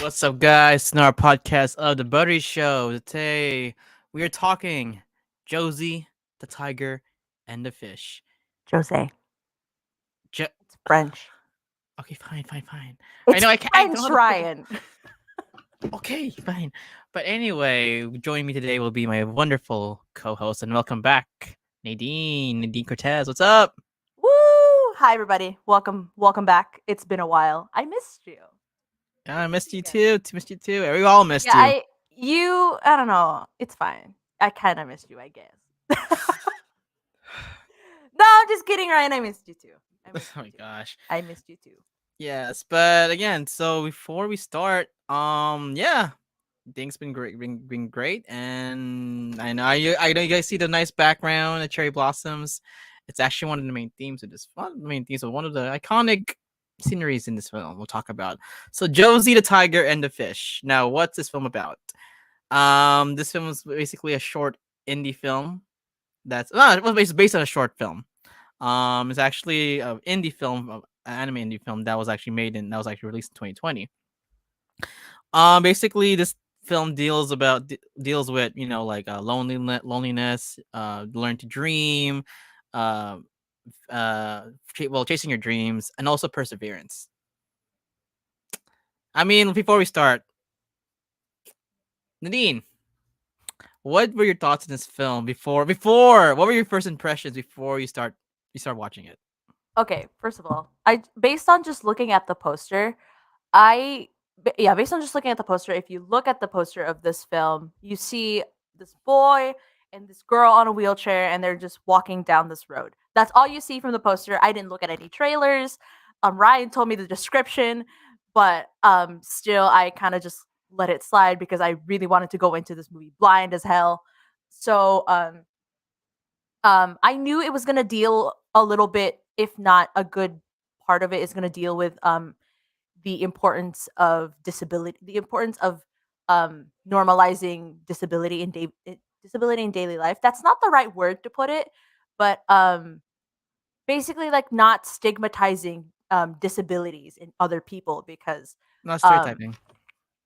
What's up, guys? It's our podcast of the Buttery Show. Today we are talking Josie, the tiger, and the fish. Jose. Jo- It's French. okay, fine. I It's know I don't know French, how to freaking. Ryan. Okay, fine. But anyway, joining me today will be my wonderful co-host, and welcome back, Nadine Cortez. What's up? Woo! Hi, everybody. Welcome back. It's been a while. I missed you. I missed you too. Missed you too. We all missed Yeah, you. I don't know. It's fine. I kind of missed you, I guess. No, I'm just kidding, Ryan. I missed you too. Oh my gosh. I missed you too. Yes, but again, so before we start, yeah, things been great, and I know you guys see the nice background, the cherry blossoms. It's actually one of the main themes of this. One of the main themes of one of the iconic sceneries in this film. We'll talk about. So Josie the tiger and the fish. Now, what's this film about? This film is basically a short indie film. It was based on a short film. It's actually an indie film, an anime indie film that was actually released in 2020. Basically, this film deals with like loneliness, learn to dream, uh, chasing your dreams, and also perseverance. I mean, before we start, Nadine, what were your thoughts on this film before? What were your first impressions before you start watching it? Okay, first of all, based on just looking at the poster, I yeah, based on just looking at the poster, if you look at the poster of this film, you see this boy and this girl on a wheelchair and they're just walking down this road. That's all you see from the poster. I didn't look at any trailers. Ryan told me the description, but still I kind of just let it slide because I really wanted to go into this movie blind as hell. So I knew it was going to deal a little bit, if not a good part of it is going to deal with the importance of disability, the importance of normalizing disability in daily life. That's not the right word to put it, but basically like not stigmatizing disabilities in other people because Not um, stereotyping.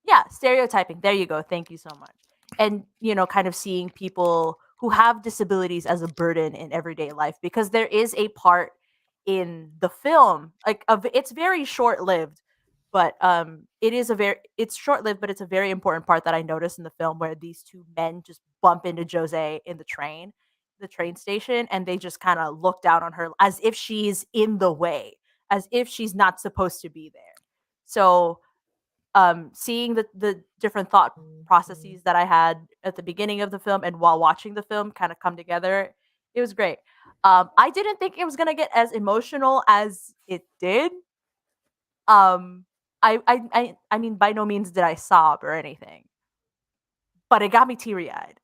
yeah, stereotyping. There you go. Thank you so much. And kind of seeing people who have disabilities as a burden in everyday life because there is a part in the film like it's very short lived, but it's short lived, but it's a very important part that I noticed in the film where these two men just bump into Jose in the train station, and they just kind of look down on her as if she's in the way, as if she's not supposed to be there. So seeing the different thought processes that I had at the beginning of the film and while watching the film kind of come together, it was great. I didn't think it was gonna get as emotional as it did. Um, I mean, by no means did I sob or anything, but it got me teary eyed.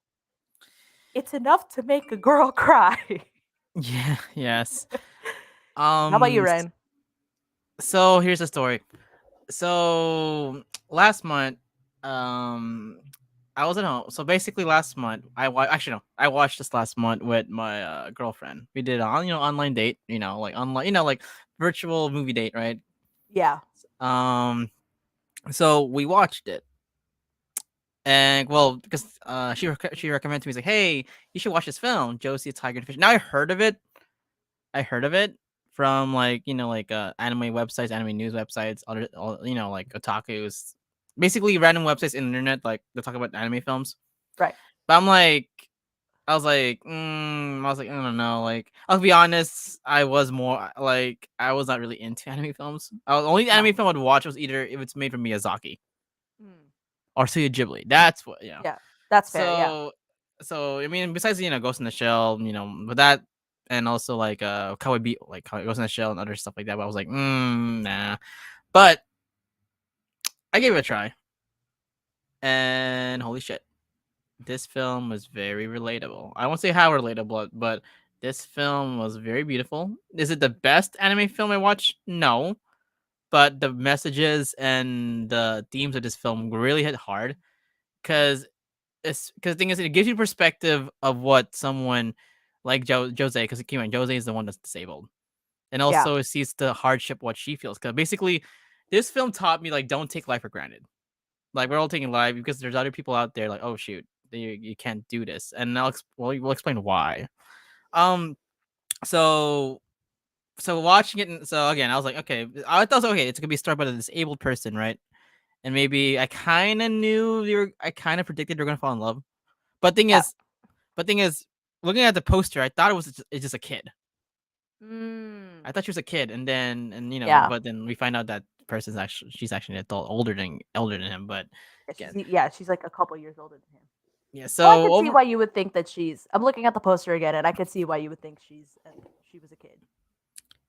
It's enough to make a girl cry. Yeah. Yes. How about you, Um. Ryan? So here's the story. So last month, um, I was at home. So basically, last month actually no, I watched this last month with my girlfriend. We did an online date. Like online, like virtual movie date, right? Yeah. Um, so we watched it, and well, because she recommended to me, she's like, hey, you should watch this film, Josie the Tiger and Fish. Now I heard of it. From like anime websites, anime news websites, like otaku's, basically random websites in the internet, like they talk about anime films. Right. But I was like, I don't know. Like, I'll be honest, I was not really into anime films. The only Yeah. anime film I'd watch was either if it's made from Miyazaki Mm. or Studio Ghibli. That's what. Yeah. That's fair. Yeah. So, I mean, besides Ghost in the Shell, with that, and also like Kawaii Beat, like Ghost in the Shell and other stuff like that. But I was like, nah. But I gave it a try, and holy shit, this film was very relatable. I won't say how relatable, but this film was very beautiful. Is it the best anime film I watched? No, but the messages and the themes of this film really hit hard because the thing is, it gives you perspective of what someone like Jose, because keep in mind, Jose is the one that's disabled, and Yeah. also sees the hardship what she feels. Because basically, this film taught me like don't take life for granted. like we're all taking live because there's other people out there like, oh shoot, you can't do this, and we'll explain why. Um, so watching it, so again, I was like, okay, I thought okay, it's gonna be started by a disabled person, right? And maybe I kind of knew I kind of predicted they're gonna fall in love, but Yeah. thing is, looking at the poster, I thought it's just a kid. Mm. I thought she was a kid, and then Yeah. but then we find out that she's actually an adult, older than him. But again, Yeah, she's like a couple years older than him. yeah. Well, I So can see over why you would think that she's. I'm looking at the poster again, and I can see why you would think she was a kid.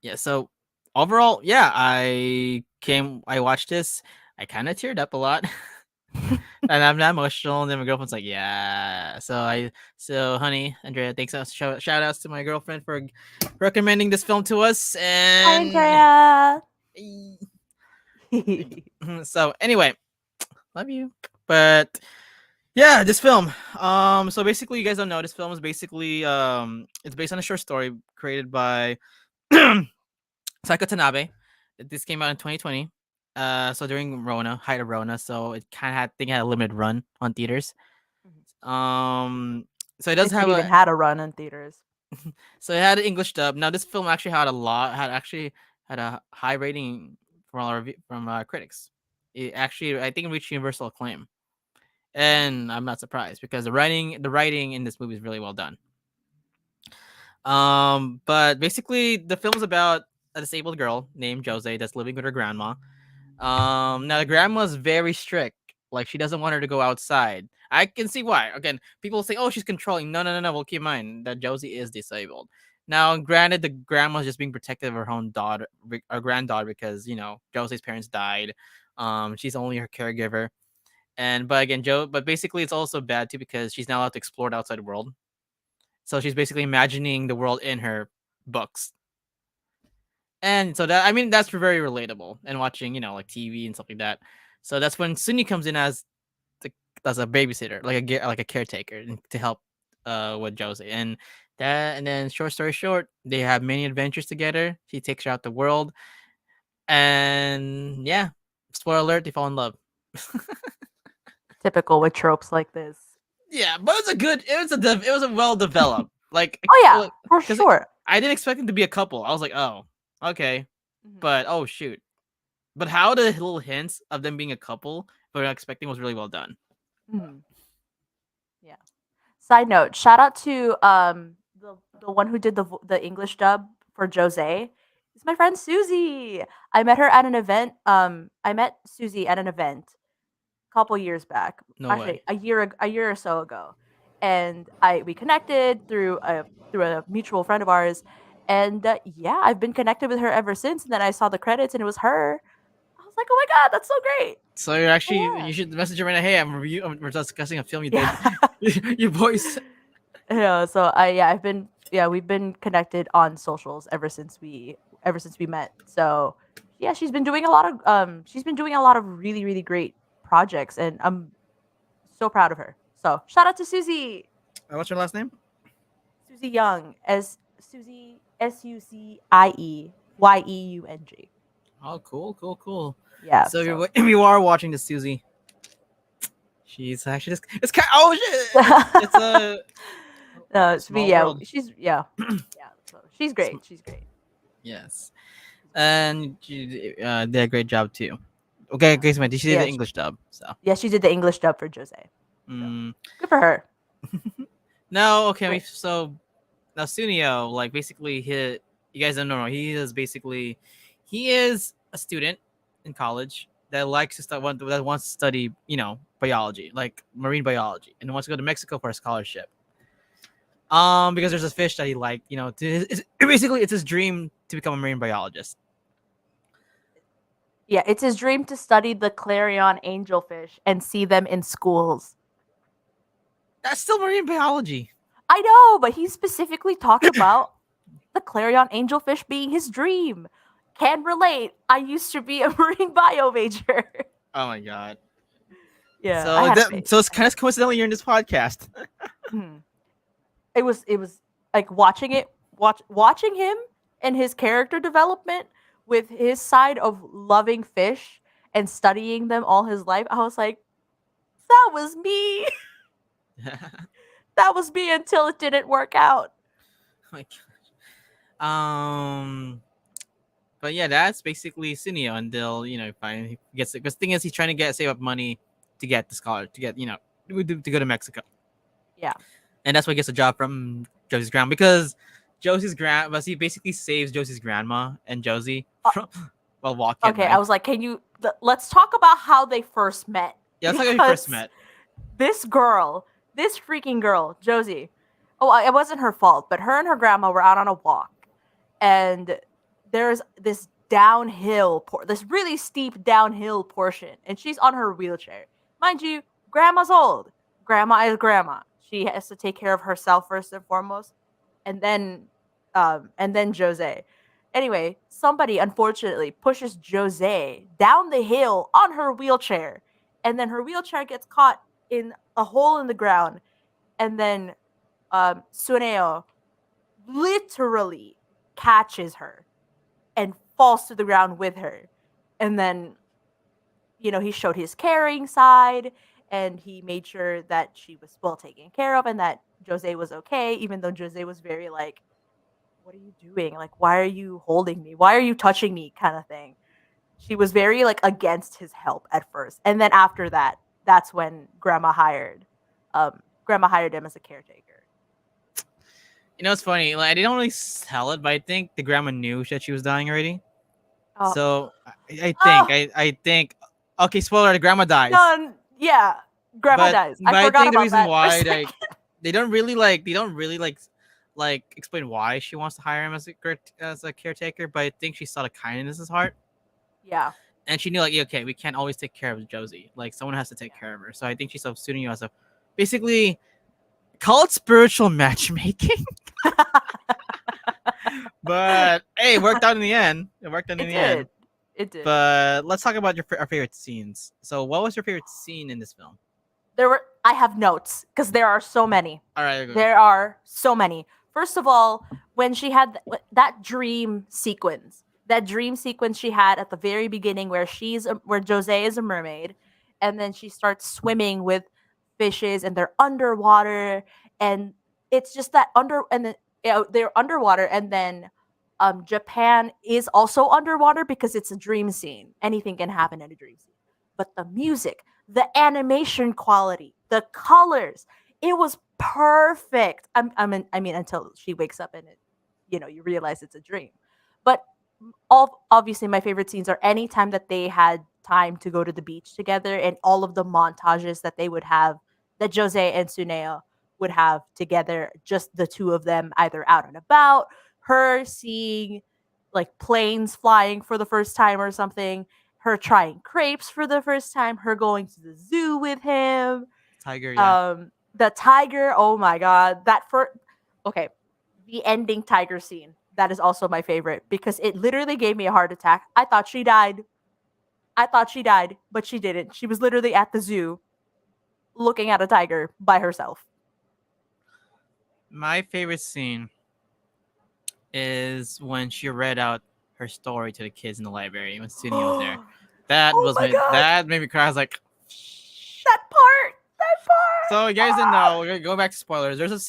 yeah. So overall, yeah, I watched this. I kind of teared up a lot. And I'm not emotional, and then my girlfriend's like, "Yeah." So honey, Andrea, thanks. Shout outs to my girlfriend for recommending this film to us. Hi, And Andrea. so anyway, love you. But yeah, this film. So basically, you guys don't know this film is basically it's based on a short story created by Seiko Tanabe. This came out in 2020. So during Rona, height of Rona, so it kind of had a limited run on theaters. Um, so it does If it have even a had a run in theaters. so it had an English dub. Now this film actually had a high rating from critics. It actually I think it reached universal acclaim, and I'm not surprised because the writing in this movie is really well done. But basically the film is about a disabled girl named Josee that's living with her grandma. Now the grandma's very strict. Like she doesn't want her to go outside. I can see why. Again, people say, "Oh, she's controlling." No, no, no, no. Well, keep in mind that Josie is disabled. Now, granted, the grandma's just being protective of her own daughter, or granddaughter, because Josie's parents died. She's only her caregiver, but again, but basically, it's also bad too because she's not allowed to explore the outside world. So she's basically imagining the world in her books, and so that I mean that's very relatable. And watching like TV and stuff like that. So that's when Sunny comes in the, as a babysitter, like a caretaker, to help with Josie. And then short story short, they have many adventures together. He takes her out the world, and yeah, spoiler alert, they fall in love. Typical with tropes like this. Yeah, but it was a well developed Oh yeah, like for because sure. I didn't expect them to be a couple. I was like, oh, okay, Mhm. but oh shoot, but how the little hints of them being a couple, but not expecting was really well done. Mhm. Yeah. Side note: shout out to the one who did the English dub for Jose. It's my friend Susie. I met her at an event. I met Susie at an event a couple years back. No Actually, way. a year or so ago, and we connected through a mutual friend of ours. And yeah, I've been connected with her ever since. And then I saw the credits, and it was her. I was like, oh my god, that's so great. So you Yeah. should message her right now. Hey, we're discussing a film you did. Yeah. Your voice. Yeah, so we've been connected on socials ever since we met. So yeah, she's been doing a lot of really really great projects, and I'm so proud of her. So shout out to Susie. What's your last name? Susie Young, as Susie SUCIEYEUNG. Oh, cool. Yeah, So so you are watching the Susie. She's actually just it's kind. Oh shit! It's a no, to be small world. yeah. So she's Sm- great. She's great. yes, and she did a great job too. Okay, Yeah, okay, so did she did the yeah, English dub? So yeah. She did the English dub for Jose. So mm. good for her. No, okay. Great. So now Sunio, like basically, you guys don't know. He is a student in college that likes to that wants to study, biology, like marine biology, and wants to go to Mexico for a scholarship. Because there's a fish that he liked, basically it's his dream to become a marine biologist. Yeah, it's his dream to study the clarion angelfish and see them in schools. That's still marine biology. I know, but he specifically talked about the clarion angelfish being his dream. Can relate. I used to be a marine bio major. Oh my god. Yeah, I So had a phase. so it's kind of coincidentally you're in this podcast. Mhm. It was like watching him and his character development with his side of loving fish and studying them all his life. I was like, that was me. That was me until it didn't work out. My God. But yeah, that's basically Sunio until finally he gets it. Because thing is, he's trying to save up money to get the scholar to get to go to Mexico, Yeah. and that's why he gets a job from Josie's grandma because he basically saves Josie's grandma and Josie Uh, from while walking at okay, I night. was like, let's talk about how they first met Yeah, that's like when we first because met. this girl, this freaking girl, Josie. Oh, it wasn't her fault, but her and her grandma were out on a walk, and there's this this really steep downhill portion, and she's on her wheelchair. Mind you, grandma's old. Grandma is grandma. She has to take care of herself first and foremost, and then Jose. Anyway, somebody unfortunately pushes Jose down the hill on her wheelchair, and then her wheelchair gets caught in a hole in the ground, and then Suneo literally catches her and falls to the ground with her. And then, he showed his caring side and he made sure that she was well taken care of and that Jose was okay, even though Jose was very like, what are you doing? Like, why are you holding me? Why are you touching me? Kind of thing. She was very like against his help at first. And then after that, that's when grandma hired him as a caretaker. It's funny. Like I didn't really tell it, but I think the grandma knew that she was dying already. Oh, So I think oh, I think okay. Spoiler: the grandma dies. no, yeah, grandma But dies. I I forgot think the about reason that for a why second. they don't really explain why she wants to hire him as a caretaker. But I think she saw the kindness in his heart, Yeah, and she knew like okay, we can't always take care of Josie. Like someone has to take care of her. So I think she's substituting you as a basically call it spiritual matchmaking. But hey, it worked out in the end. It worked out in it the end. did. It did. But let's talk about our favorite scenes. So, what was your favorite scene in this film? I have notes because there are so many. All right, go. There are so many. First of all, when she had that dream sequence she had at the very beginning where Jose is a mermaid and then she starts swimming with fishes and they're underwater and it's just that they're underwater and then Japan is also underwater because it's a dream scene. Anything can happen in a dream scene. But the music, the animation quality, the colors, it was perfect. I mean, until she wakes up and you realize it's a dream. But obviously, my favorite scenes are any time that they had time to go to the beach together, and all of the montages that they would have, that Jose and Suneo would have together, just the two of them, either out and about, her seeing like planes flying for the first time or something, her trying crepes for the first time, her going to the zoo with him, Tiger, yeah. the tiger. Oh my god, okay, the ending tiger scene. That is also my favorite because it literally gave me a heart attack. I thought she died. But she didn't. She was literally at the zoo looking at a tiger by herself. My favorite scene is when she read out her story to the kids in the library when Sunio was there. Oh my god, That made me cry. I was like, that part, that part. so you guys didn't know. We're gonna go back to spoilers. There's a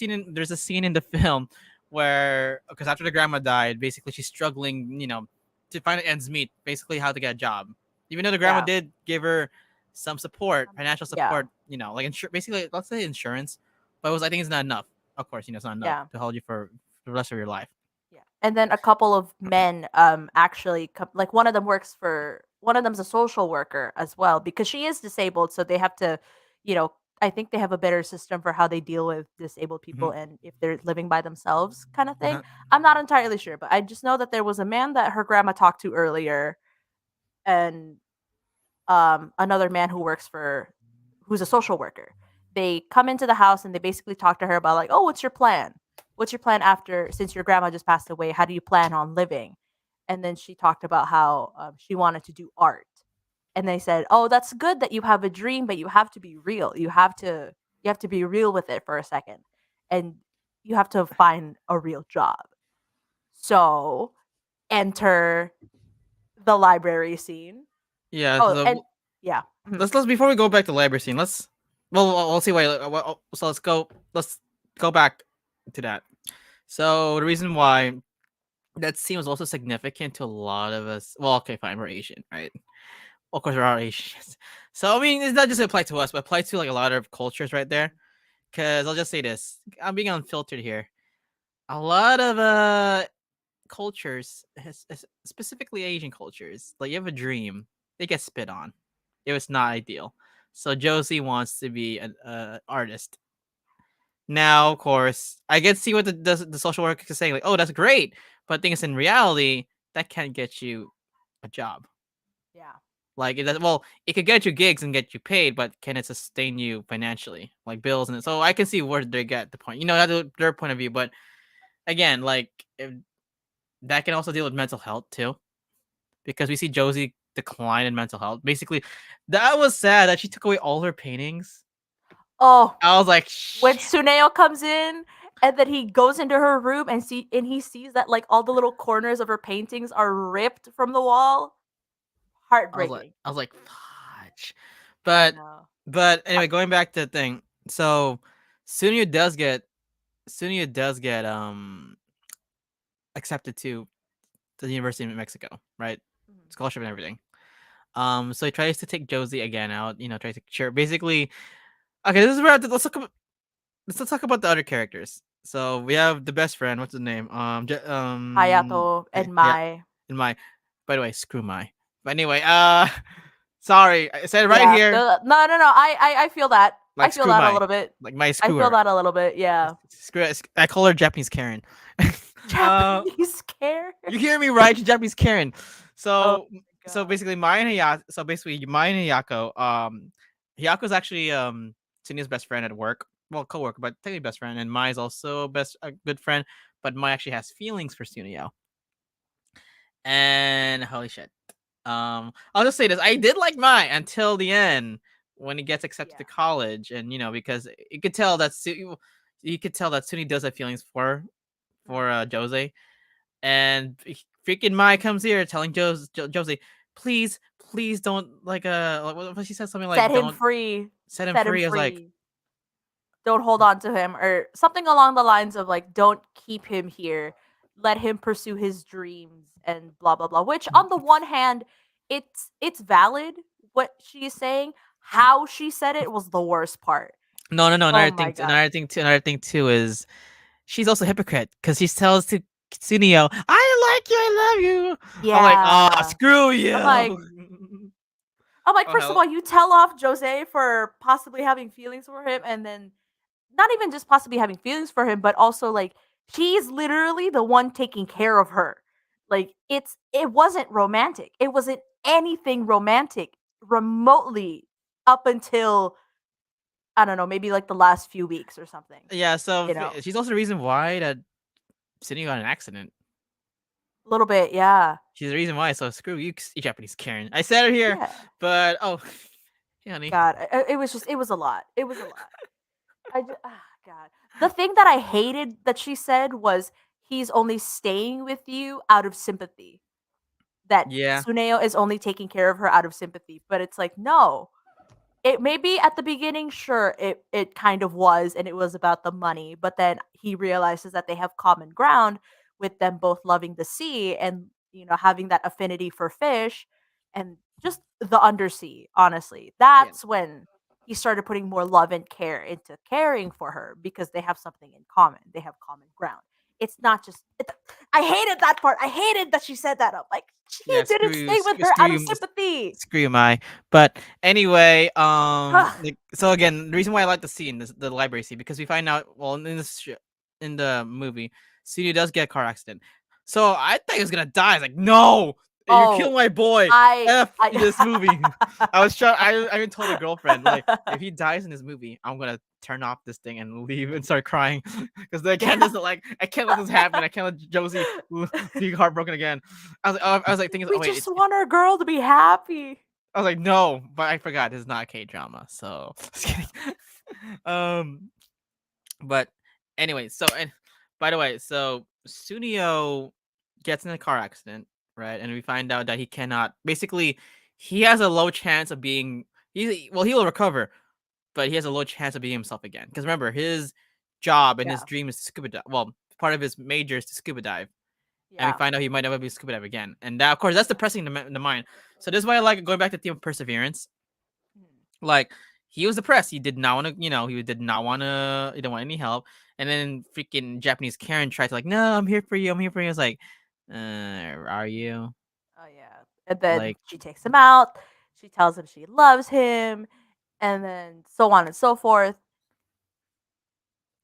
scene in the film where because after the grandma died, basically she's struggling, to find ends meet, basically how to get a job. Even though the grandma Yeah, did give her some support, financial yeah, support, like basically let's say insurance, but I think it's not enough. Of course, it's not enough yeah. to hold you for the rest of your life. Yeah. And then a couple of men actually like one of them's a social worker as well because she is disabled, so they have to, you know, I think they have a better system for how they deal with disabled people Mhm. and if they're living by themselves kind of thing. Uh-huh. I'm not entirely sure, but I just know that there was a man that her grandma talked to earlier and another man who's a social worker. They come into the house and they basically talk to her about like, oh, what's your plan? What's your plan after since your grandma just passed away? How do you plan on living? And then she talked about how she wanted to do art. And they said, oh, that's good that you have a dream, but you have to be real. You have to be real with it for a second, and you have to find a real job. So enter the library scene. Yeah. Oh, and yeah. Mhm. Let's before we go back to the library scene, let's Well, we'll see. Wait, so let's go. Let's go back to that. So the reason why that scene was also significant to a lot of us. Well, okay, fine, we're Asian, right? Of course, we're all Asians. So I mean, it's not just apply to us, but apply to like a lot of cultures right there. Because I'll just say this: I'm being unfiltered here. A lot of cultures, specifically Asian cultures, like you have a dream, they get spit on. It was not ideal. So Josee wants to be an artist. Now, of course, I get to see what the social worker is saying. Like, oh, that's great, but the thing is, in reality, that can't get you a job. Yeah. Like, it could get you gigs and get you paid, but can it sustain you financially, like bills? And so I can see where they get the point. That's their point of view. But again, like that can also deal with mental health too, because we see Josee decline in mental health. Basically, that was sad that she took away all her paintings. Oh, I was like, when shit. Tsuneo comes in and then he goes into her room and he sees that like all the little corners of her paintings are ripped from the wall. Heartbreaking. I was like, fudge. I But know. anyway, going back to the thing. So Sunya does get accepted to the University of Mexico, right? Mhm. Scholarship and everything. So he tries to take Josee again out. Tries to sure. Basically, okay. This is where let's talk about the other characters. So we have the best friend. What's his name? Hayato and Yeah. Mai. In my. By the way, screw my. But anyway, sorry, I said it right Yeah. here. No, no, no. I feel that. I Like feel screw that a my. little bit. Like my I feel screwer. that a little bit. Yeah. Screw it. I call her Japanese Karen. uh, Japanese care. you hear me right? She's Japanese Karen. Oh So my god. basically, Mai and Hayako. Hayako's actually Sunya's best friend at work. Well, coworker, but technically best friend, and Mai is also a good friend. But Mai actually has feelings for Sunio. And holy shit. I'll just say this: I did like Mai until the end when he gets accepted Yeah. to college, and because you could tell that you could tell that Suni does have feelings for Mhm. Jose, and freaking Mai comes here telling Jose, please don't what she said something like Set him don't free. set him Set him free. I was like, free. Don't hold on to him or something along the lines of like don't keep him here. Let him pursue his dreams and blah blah blah. Which on the one hand, it's valid what she is saying. How she said it was the worst part. no. Oh my god. Another thing too is she's also a hypocrite because she tells to Tsunio, I like you, I love you. I'm like, oh, Yeah. screw I'm like you. Oh first of hell, all, you tell off Jose for possibly having feelings for him and then not even just possibly having feelings for him, but also like he's literally the one taking care of her. Like it wasn't romantic. It wasn't anything romantic remotely up until I don't know, maybe like the last few weeks or something. yeah. So You know, she's also the reason why that Tsunio got in an accident. a little bit, yeah, She's the reason why. So screw you, you Japanese Karen. I said it here, yeah. but hey, honey. God, it was just it was a lot. It was a lot. God. The thing that I hated that she said was he's only staying with you out of sympathy. That Yeah, Tsuneo is only taking care of her out of sympathy. But it's like, no. It maybe at the beginning, sure, it kind of was, and it was about the money, but then he realizes that they have common ground with them both loving the sea and having that affinity for fish and just the undersea, honestly. yeah, That's when he started putting more love and care into caring for her because they have something in common. They have common ground. It's not just I hated that part. I hated that she said that. I'm like, he yeah. Screw didn't you, stay with her screw out of you, sympathy. screw you, my. But anyway, so again, the reason why I like the scene, the library scene, because we find out, well, in the movie, Sunio does get a car accident. So I thought he was gonna die. I was like, no, you kill Oh, my boy. I F this movie. I I was trying. I even told a girlfriend like, if he dies in this movie, I'm gonna turn off this thing and leave and start crying because I can't just like I can't let this happen. I can't let Josie be heartbroken again. I was like thinking, we oh wait, just want our girl to be happy. I was like, no, but I forgot it's not a K drama. So just Yeah. kidding. um, but anyway, so and by the way, so Sunio gets in a car accident, right? And we find out that he cannot. Basically, he has a low chance of being. He will recover, but he has a low chance of being himself again. Because remember, his job and his Yeah. dream is to scuba dive. Well, part of his major is to scuba dive, and we Yeah. find out he might never be scuba dive again. And that, of course, that's depressing in the mind. So this is why I like going back to the theme of perseverance. Mhm. Like he was depressed. He did not want to, he did not want to. He didn't want any help. And then freaking Japanese Karen tried to like, no, I'm here for you. I'm here for you. I was like, are you? Oh yeah. And then Like, she takes him out. She tells him she loves him, and then so on and so forth.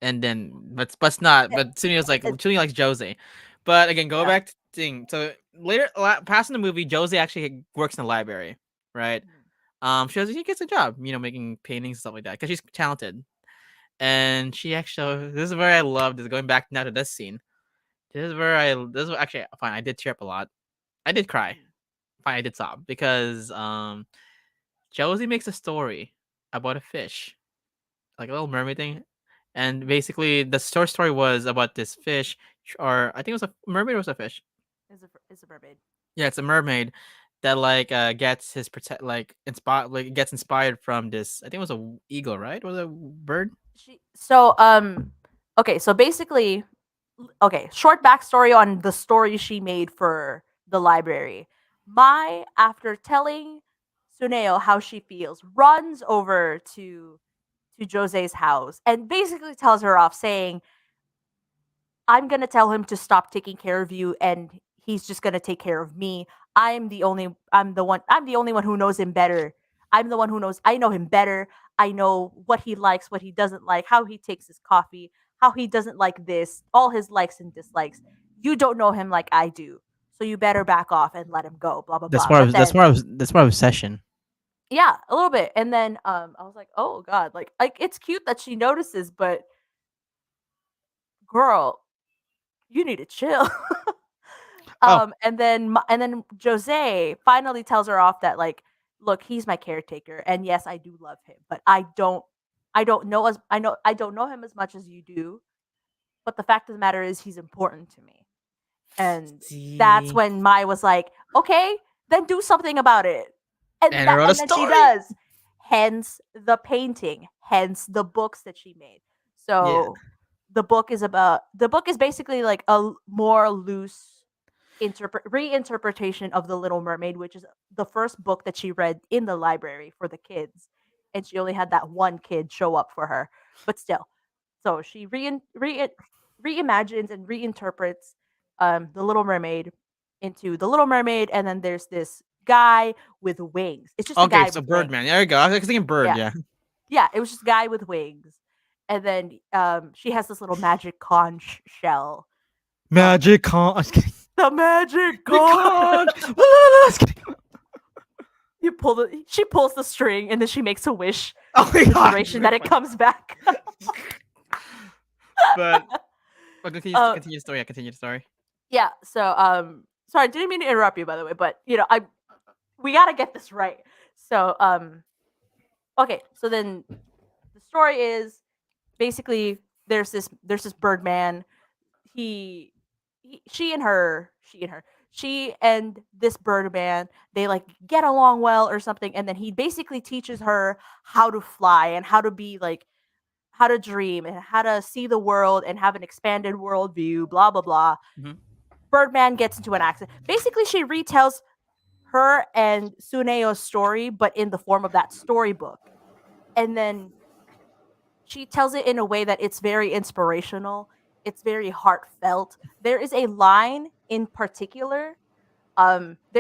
and then but not. Eh, But Sunny was like, eh, Sunny likes Jose. But again, go Yeah. back to thing. So later, past in the movie, Jose actually works in the library, right? Mhm. She gets a job, making paintings and stuff like that because she's talented. And she actually, this is where I loved is going back now to this scene. This is where actually fine. I did tear up a lot. I did cry. Mhm. Fine, I did sob because Josie makes a story about a fish, like a little mermaid thing, and basically the story was about this fish, or I think it was a mermaid or was a fish. Is a mermaid. Yeah, it's a mermaid that like gets his protect like inspired like gets inspired from this. I think it was a eagle, right? Was it a bird? Okay, so basically, okay, short backstory on the story she made for the library. Mai, after telling Suneo how she feels, runs over to Jose's house and basically tells her off, saying, I'm gonna tell him to stop taking care of you, and he's just gonna take care of me. I'm the only one who knows him better. I'm the one who knows I know him better. I know what he likes, what he doesn't like, how he takes his coffee, how he doesn't like this, all his likes and dislikes. You don't know him like I do. So you better back off and let him go, blah blah blah. But then That's more of obsession. yeah, a little bit. And then I was like, "Oh god, like it's cute that she notices, but girl, you need to chill." Oh, And then Jose finally tells her off that, like, look, he's my caretaker, and yes, I do love him, but I don't know him as much as you do, but the fact of the matter is he's important to me. And that's see, when Mai was like, okay, then do something about it. and I wrote a And then she story. does. Hence the painting, hence the books that she made. Yeah. So the book is basically like more loose reinterpretation of The Little Mermaid, which is the first book that she read in the library for the kids, and she only had that one kid show up for her. But still, so she reimagines and reinterprets The Little Mermaid into The Little Mermaid, and then there's this guy with wings. It's just a Okay, guy so with wings. Birdman. There you go. I was thinking bird. Yeah, Yeah. yeah. It was just a guy with wings, and then she has this little magic conch shell. Um, Magic con. I was kidding. the magic The conch. con. I was kidding. She pulls the string, and then she makes a wish Oh my for the god. It's duration very that it funny. comes back. But continue. uh, Continue the story. Yeah, continue the story. yeah. So sorry, I didn't mean to interrupt you, by the way, but I we gotta get this right. So okay. So then the story is basically there's this Birdman. He, she and this Birdman, they like get along well or something, and then he basically teaches her how to fly and how to be like how to dream and how to see the world and have an expanded worldview, blah blah blah. Mhm. Birdman gets into an accident. Basically, she retells her and Suneo's story, but in the form of that storybook. And then she tells it in a way that it's very inspirational. It's very heartfelt. There is a line in particular that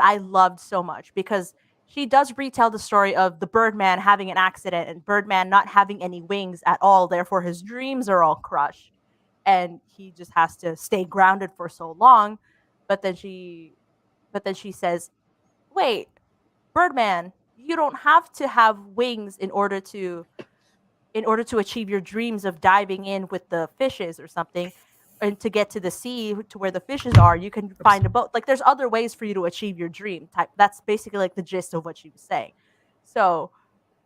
I loved so much because she does retell the story of the Birdman having an accident and Birdman not having any wings at all, therefore his dreams are all crushed. And he just has to stay grounded for so long. But then she says, wait, Birdman, you don't have to have wings in order to achieve your dreams of diving in with the fishes or something and to get to the sea to where the fishes are. You can Oops. find a boat. Like there's other ways for you to achieve your dream type. That's basically like the gist of what she was saying. So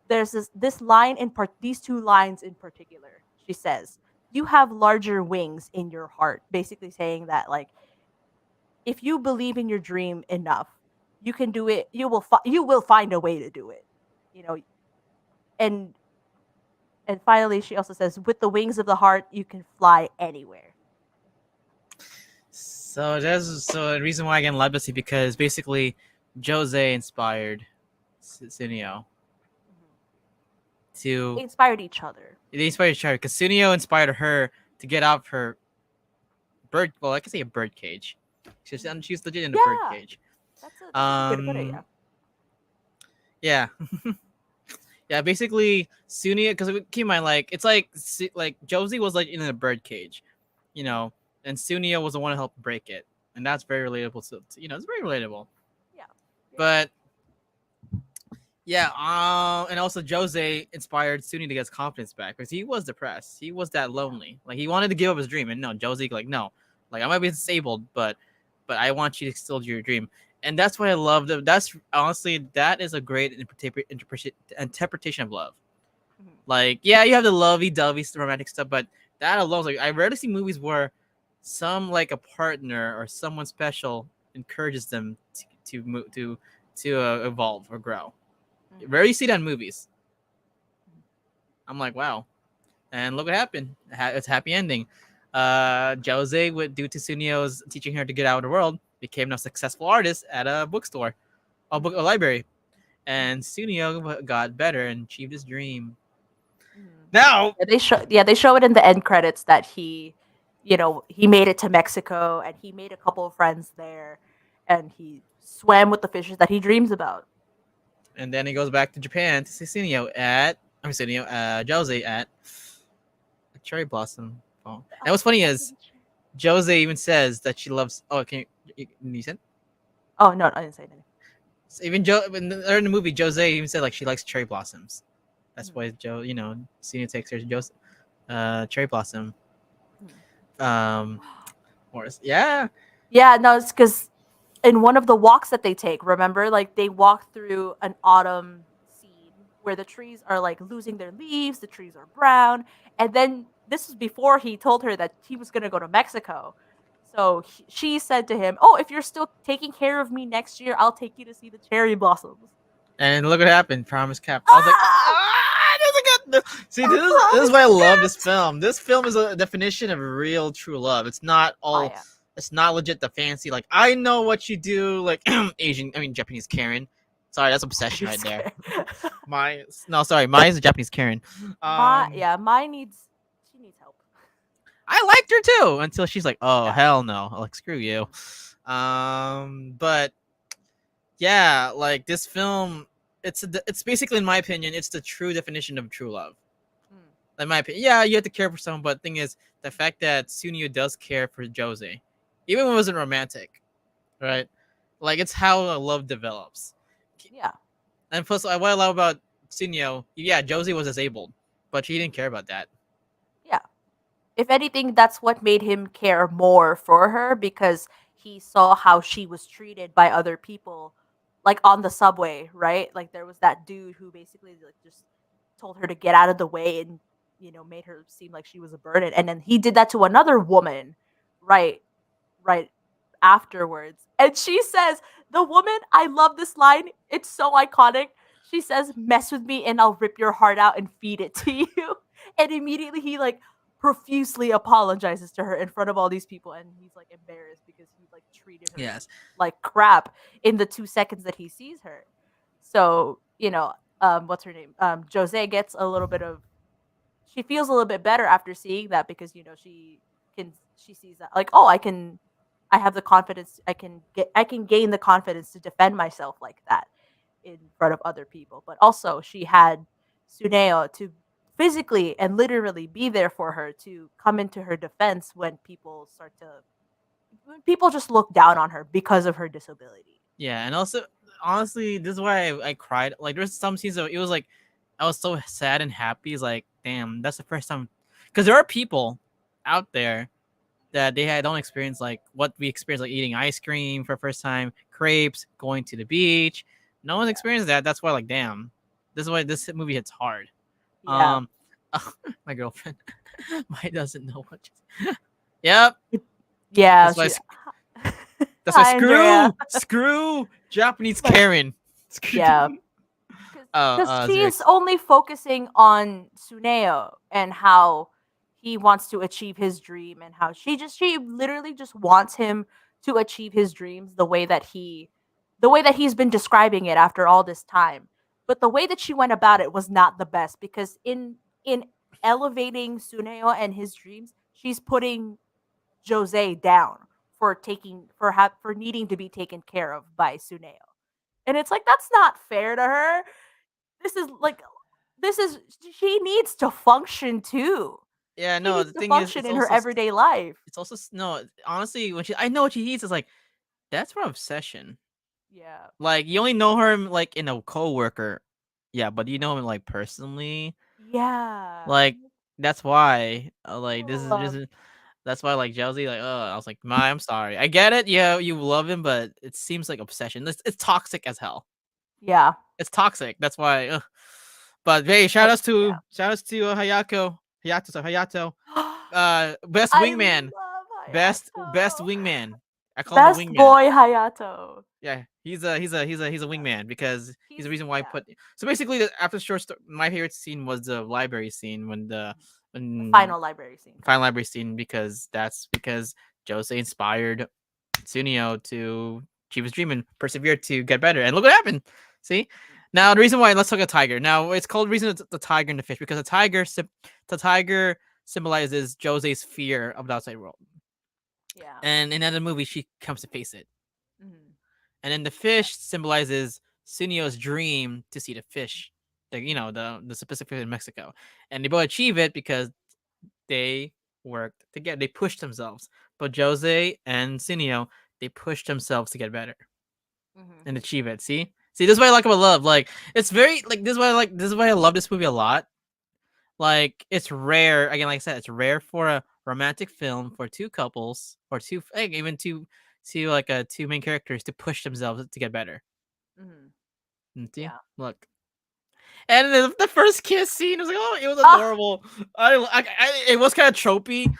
there's this line in part these two lines in particular. She says, you have larger wings in your heart, basically saying that like if you believe in your dream enough, you can do it. You will find a way to do it. You know, and finally she also says, with the wings of the heart you can fly anywhere. So the reason why I get Legacy because basically Jose inspired Sunio Mhm. They to inspired each other. they inspired each other because Sunio inspired her to get out of her bird. Well, I can say a bird cage. She's legit in a bird Yeah, cage. that's a good way to put it. Um, Yeah. yeah, yeah. Basically, Sunio because keep in mind like it's like Josie was like in a bird cage, you Mhm. know, and Sunio was the one to help break it, and that's very relatable. It's very relatable. Yeah. Very But yeah, and also Jose inspired Sunny to get his confidence back because he was depressed. He was that yeah. lonely. Like he wanted to give up his dream, and no, Jose like no, like I might be disabled, but I want you to still do your dream, and that's what I love. That's honestly that is a great interpretation of love. Mhm. Like yeah, you have the lovey-dovey romantic stuff, but that alone, like I rarely see movies where some like a partner or someone special encourages them to evolve or grow. Mhm. Rarely see that in movies. Mhm. I'm like, wow. And look what happened. It's a happy ending. Jose, due to Sunio's teaching her to get out of the world, became a successful artist at a bookstore, a Mhm. library. Mhm. And Sunio got better and achieved his dream. Mhm. Now, They show it in the end credits that he made it to Mexico and he made a couple of friends there, and he swam with the fishes that he dreams about. and then he goes back to Japan to see Jose at a cherry blossom. Oh. And what's funny is Jose even says that she loves. Oh, you said? Oh no, I didn't say anything. Even Joe in the movie, Jose even said like she likes cherry blossoms. That's Mhm. why Cena takes her to cherry blossom. Mhm. Um, yeah, Yeah, no, it's because in one of the walks that they take, remember, like they walk through an autumn scene where the trees are like losing their leaves, the trees are brown, and then this was before he told her that he was gonna go to Mexico. So she said to him, "Oh, if you're still taking care of me next year, I'll take you to see the cherry blossoms." and look what happened. Promise kept. I was like, Ah, see, I this is why promise I you love this can't. film. This film is a definition of real true love. It's not Oh all. yeah, It's not legit the fancy. Like I know what you do. Like Japanese Karen. Sorry, that's obsession you're right there. scared. My no, sorry, mine is a Japanese Karen. Mine needs. She needs help. I liked her too until she's like, oh Yeah. hell no, like screw you. But yeah, like this film, it's basically in my opinion, it's the true definition of true love. Mm. In my opinion, yeah, you have to care for someone, but the thing is, the fact that Sunio does care for Jose, even when it wasn't romantic, right? Like it's how love develops. Yeah. And plus, what I love about Sunio, yeah, Josie was disabled, but she didn't care about that. Yeah. If anything, that's what made him care more for her because he saw how she was treated by other people, like on the subway, right? Like there was that dude who basically like just told her to get out of the way and made her seem like she was a burden, and then he did that to another woman, right? Right afterwards. And she says, the woman, I love this line. It's so iconic. She says, mess with me and I'll rip your heart out and feed it to you. And immediately he like profusely apologizes to her in front of all these people, and he's like embarrassed because he like treated her Yes, like crap in the 2 seconds that he sees her. So, what's her name? Jose gets a little bit of she feels a little bit better after seeing that because she sees that like, oh, I have the confidence, I can gain the confidence to defend myself like that in front of other people. But also she had Suneo to physically and literally be there for her to come into her defense when people just look down on her because of her disability. yeah, and also honestly, this is why I cried. Like there's some scenes that it was like I was so sad and happy. It's like, damn, that's the first time, because there are people out there that don't experience like what we experience, like eating ice cream for the first time, crepes, going to the beach. No one's Yeah. experienced that. That's why, like, damn, this is why this movie hits hard. Yeah. Um, my girlfriend, my doesn't know what. Yep, Yeah, that's why. she That's why. Hi, Andrea. Screw Japanese But Karen. Screw. yeah, because she's Zerix. only focusing on Suneo and how he wants to achieve his dream and how she literally just wants him to achieve his dreams the way that he's been describing it after all this time. But the way that she went about it was not the best because in elevating Suneo and his dreams, she's putting Jose down for needing to be taken care of by Suneo. And it's like that's not fair to her. This is like this is she needs to function too. Yeah, She no. needs The to thing is, function in her everyday life. it's also no. Honestly, when she, I know what she needs is like that's from obsession. Yeah. Like you only know her like in a coworker, yeah, but you know him like personally. Yeah. Like that's why, like this Oh, is that's why like Josee, like I was like, my, I'm sorry, I get it, yeah, you love him, but it seems like obsession. It's toxic as hell. yeah. It's toxic. That's why. But hey, I, yeah. shout outs to Hayato. Best I wingman, love best Hayato. wingman. I call him the Best wingman. boy Hayato. Yeah, he's a Yeah. wingman because he's He's the reason why I yeah. put. So basically, after short story, my favorite scene was the library scene when The when final library scene. final library scene because that's because Jose inspired Sunio to achieve his dream and persevere to get better. And look what happened. See? Now the reason why let's talk a tiger. Now it's called reason it's the tiger and the fish because the tiger symbolizes Jose's fear of the outside world. Yeah. And in another movie she comes to face it. Mm-hmm. And then the fish symbolizes Sunio's dream to see the fish. The specific fish in Mexico. And they both achieve it because they worked together. They pushed themselves. But Jose and Sinio, they pushed themselves to get better Mm-hmm. and achieve it. See, this is what I like about love. Like, it's very like this is why I like this is why I love this movie a lot. Like, it's rare. Again, like I said, it's rare for a romantic film for two couples or two, like, even two like two main characters to push themselves to get better. Mm-hmm. See, Yeah. look. And the first kiss scene was like, oh, it was Ah, adorable. It was kind of tropey,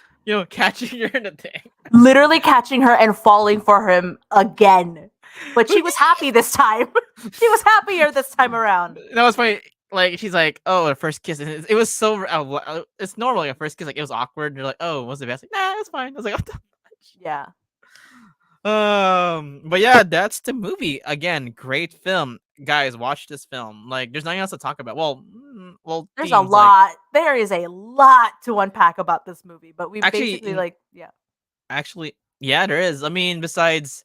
catching her in the thing. literally catching her and falling for him again. But she was happy this time. She was happier this time around. That was funny. Like she's like, "Oh, the first kiss." And it was so. It's normal. Like a first kiss, like it was awkward. And you're like, "Oh, what's the best?" Like, nah, it's fine. I was like, "What the Yeah. But yeah, that's the movie. Again, great film, guys. Watch this film. Like, there's nothing else to talk about. Well, There's a themes like lot. There is a lot to unpack about this movie, but we actually, basically like yeah. yeah, there is. I mean, besides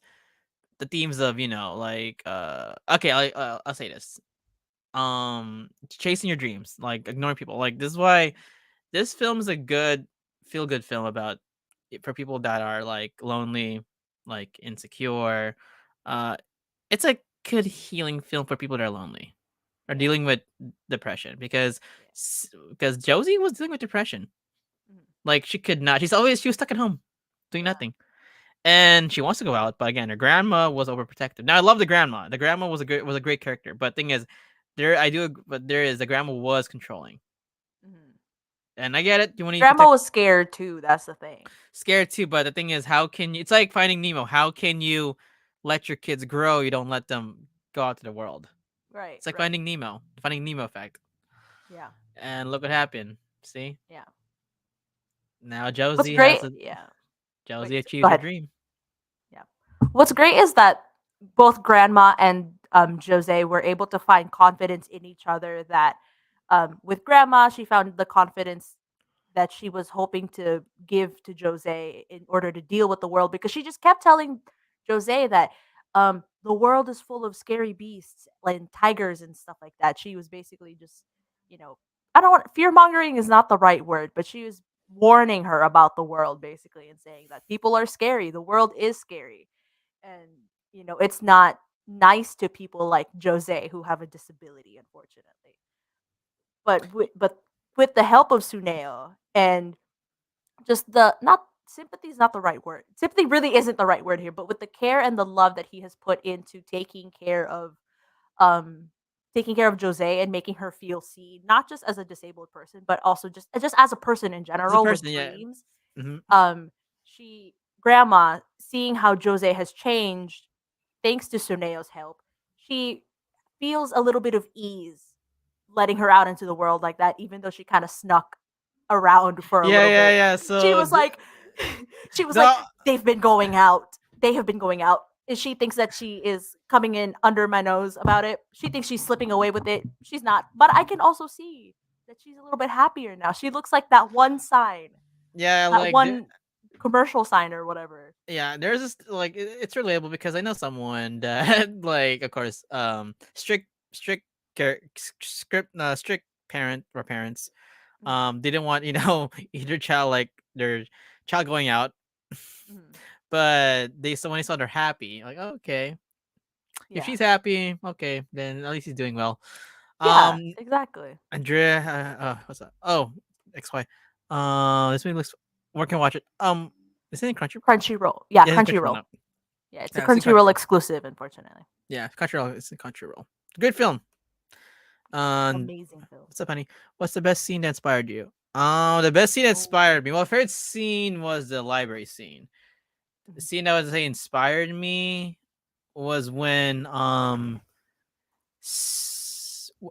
the themes of like okay, I'll say this. Chasing your dreams, like ignoring people. Like this is why this film is a good feel good film about for people that are like lonely, like insecure. Uh, it's a good healing film for people that are lonely or Yeah. dealing with depression because Yeah. because Josie was dealing with depression. Mhm. Like she was stuck at home doing Yeah. nothing. And she wants to go out, but again, her grandma was overprotective. Now I love the grandma. The grandma was a great character, but thing is, but there is the grandma was controlling, Mhm. and I get it. You want to Grandma protect, was scared too. That's the thing. scared too, but the thing is, how can you? It's like Finding Nemo. How can you let your kids grow? You don't let them go out to the world. Right. It's like Right. Finding Nemo, the Finding Nemo effect. Yeah. And look what happened. See, Yeah. now What's great? Yeah. Wait. Josie Go achieved her ahead. dream. Yeah. What's great is that both Grandma and Jose were able to find confidence in each other. That with Grandma, she found the confidence that she was hoping to give to Jose in order to deal with the world because she just kept telling Jose that the world is full of scary beasts and tigers and stuff like that. She was basically just, you know, I don't want fear mongering is not the right word, but she was warning her about the world basically and saying that people are scary, the world is scary, and it's not nice to people like Jose who have a disability, unfortunately. But with the help of Suneo and just the not sympathy is not the right word. Sympathy really isn't the right word here, but with the care and the love that he has put into um taking care of Jose and making her feel seen, not just as a disabled person, but also just as a person in As a general with person, yeah. dreams. Hmm. She grandma seeing how Jose has changed thanks to Suneo's help, she feels a little bit of ease letting her out into the world like that, even though she kind of snuck around for a Yeah, little yeah, bit. yeah. She So was like, she was like, the they've been going out. They have been going out. And she thinks that she is coming in under my nose about it. She thinks she's slipping away with it. She's not. But I can also see that she's a little bit happier now. She looks like that one sign, yeah, that like one commercial sign or whatever. yeah, there's this like it's relatable because I know someone that like of course strict parent or parents Mhm, they didn't want either child like their child going out, mhm. but they so when they saw they're happy like, oh, okay, if Yeah. she's happy, okay, then at least he's doing well. Yeah, um exactly. Andrea, what's that? Oh, XY. This movie looks. Where can I watch it? Is it in Crunchyroll? Crunchyroll. Yeah, Yeah, it's in Crunchyroll Crunchyroll. now. Yeah, it's a Yeah, it's in Crunchyroll Crunchyroll. exclusive, unfortunately. Yeah, Crunchyroll. It's in Crunchyroll. Good film. Amazing film. What's up, honey? What's the best scene that inspired you? The best scene that Oh. inspired me. Well, favorite scene was the library scene. The Mhm, scene that was say inspired me was when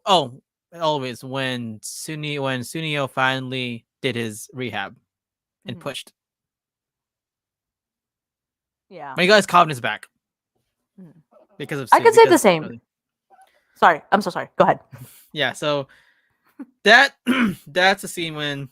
oh, always when Sunio finally did his rehab and mhm. pushed Yeah. when he got his confidence back Mhm. because of I Su could say the because same. Sorry, I'm so sorry. Go ahead. yeah. So that that's a scene when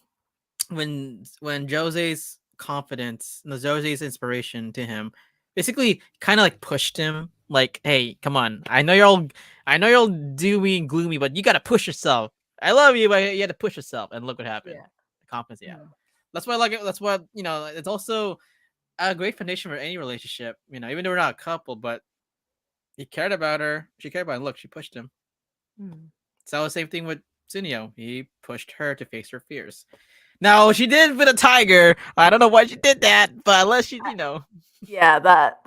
Jose's confidence, no, Jose's inspiration to him, basically kind of like pushed him. Like, hey, come on! I know you're all doomy and gloomy, but you gotta push yourself. I love you, but you had to push yourself. And look what happened. Yeah. The confidence, yeah. Mhm. That's why I like it. That's what It's also a great foundation for any relationship. Even though we're not a couple, but he cared about her. She cared about him. Look, she pushed him. Mhm. So the same thing with Sunio. He pushed her to face her fears. Now she did with a tiger. I don't know why she did that, but unless she. Yeah, that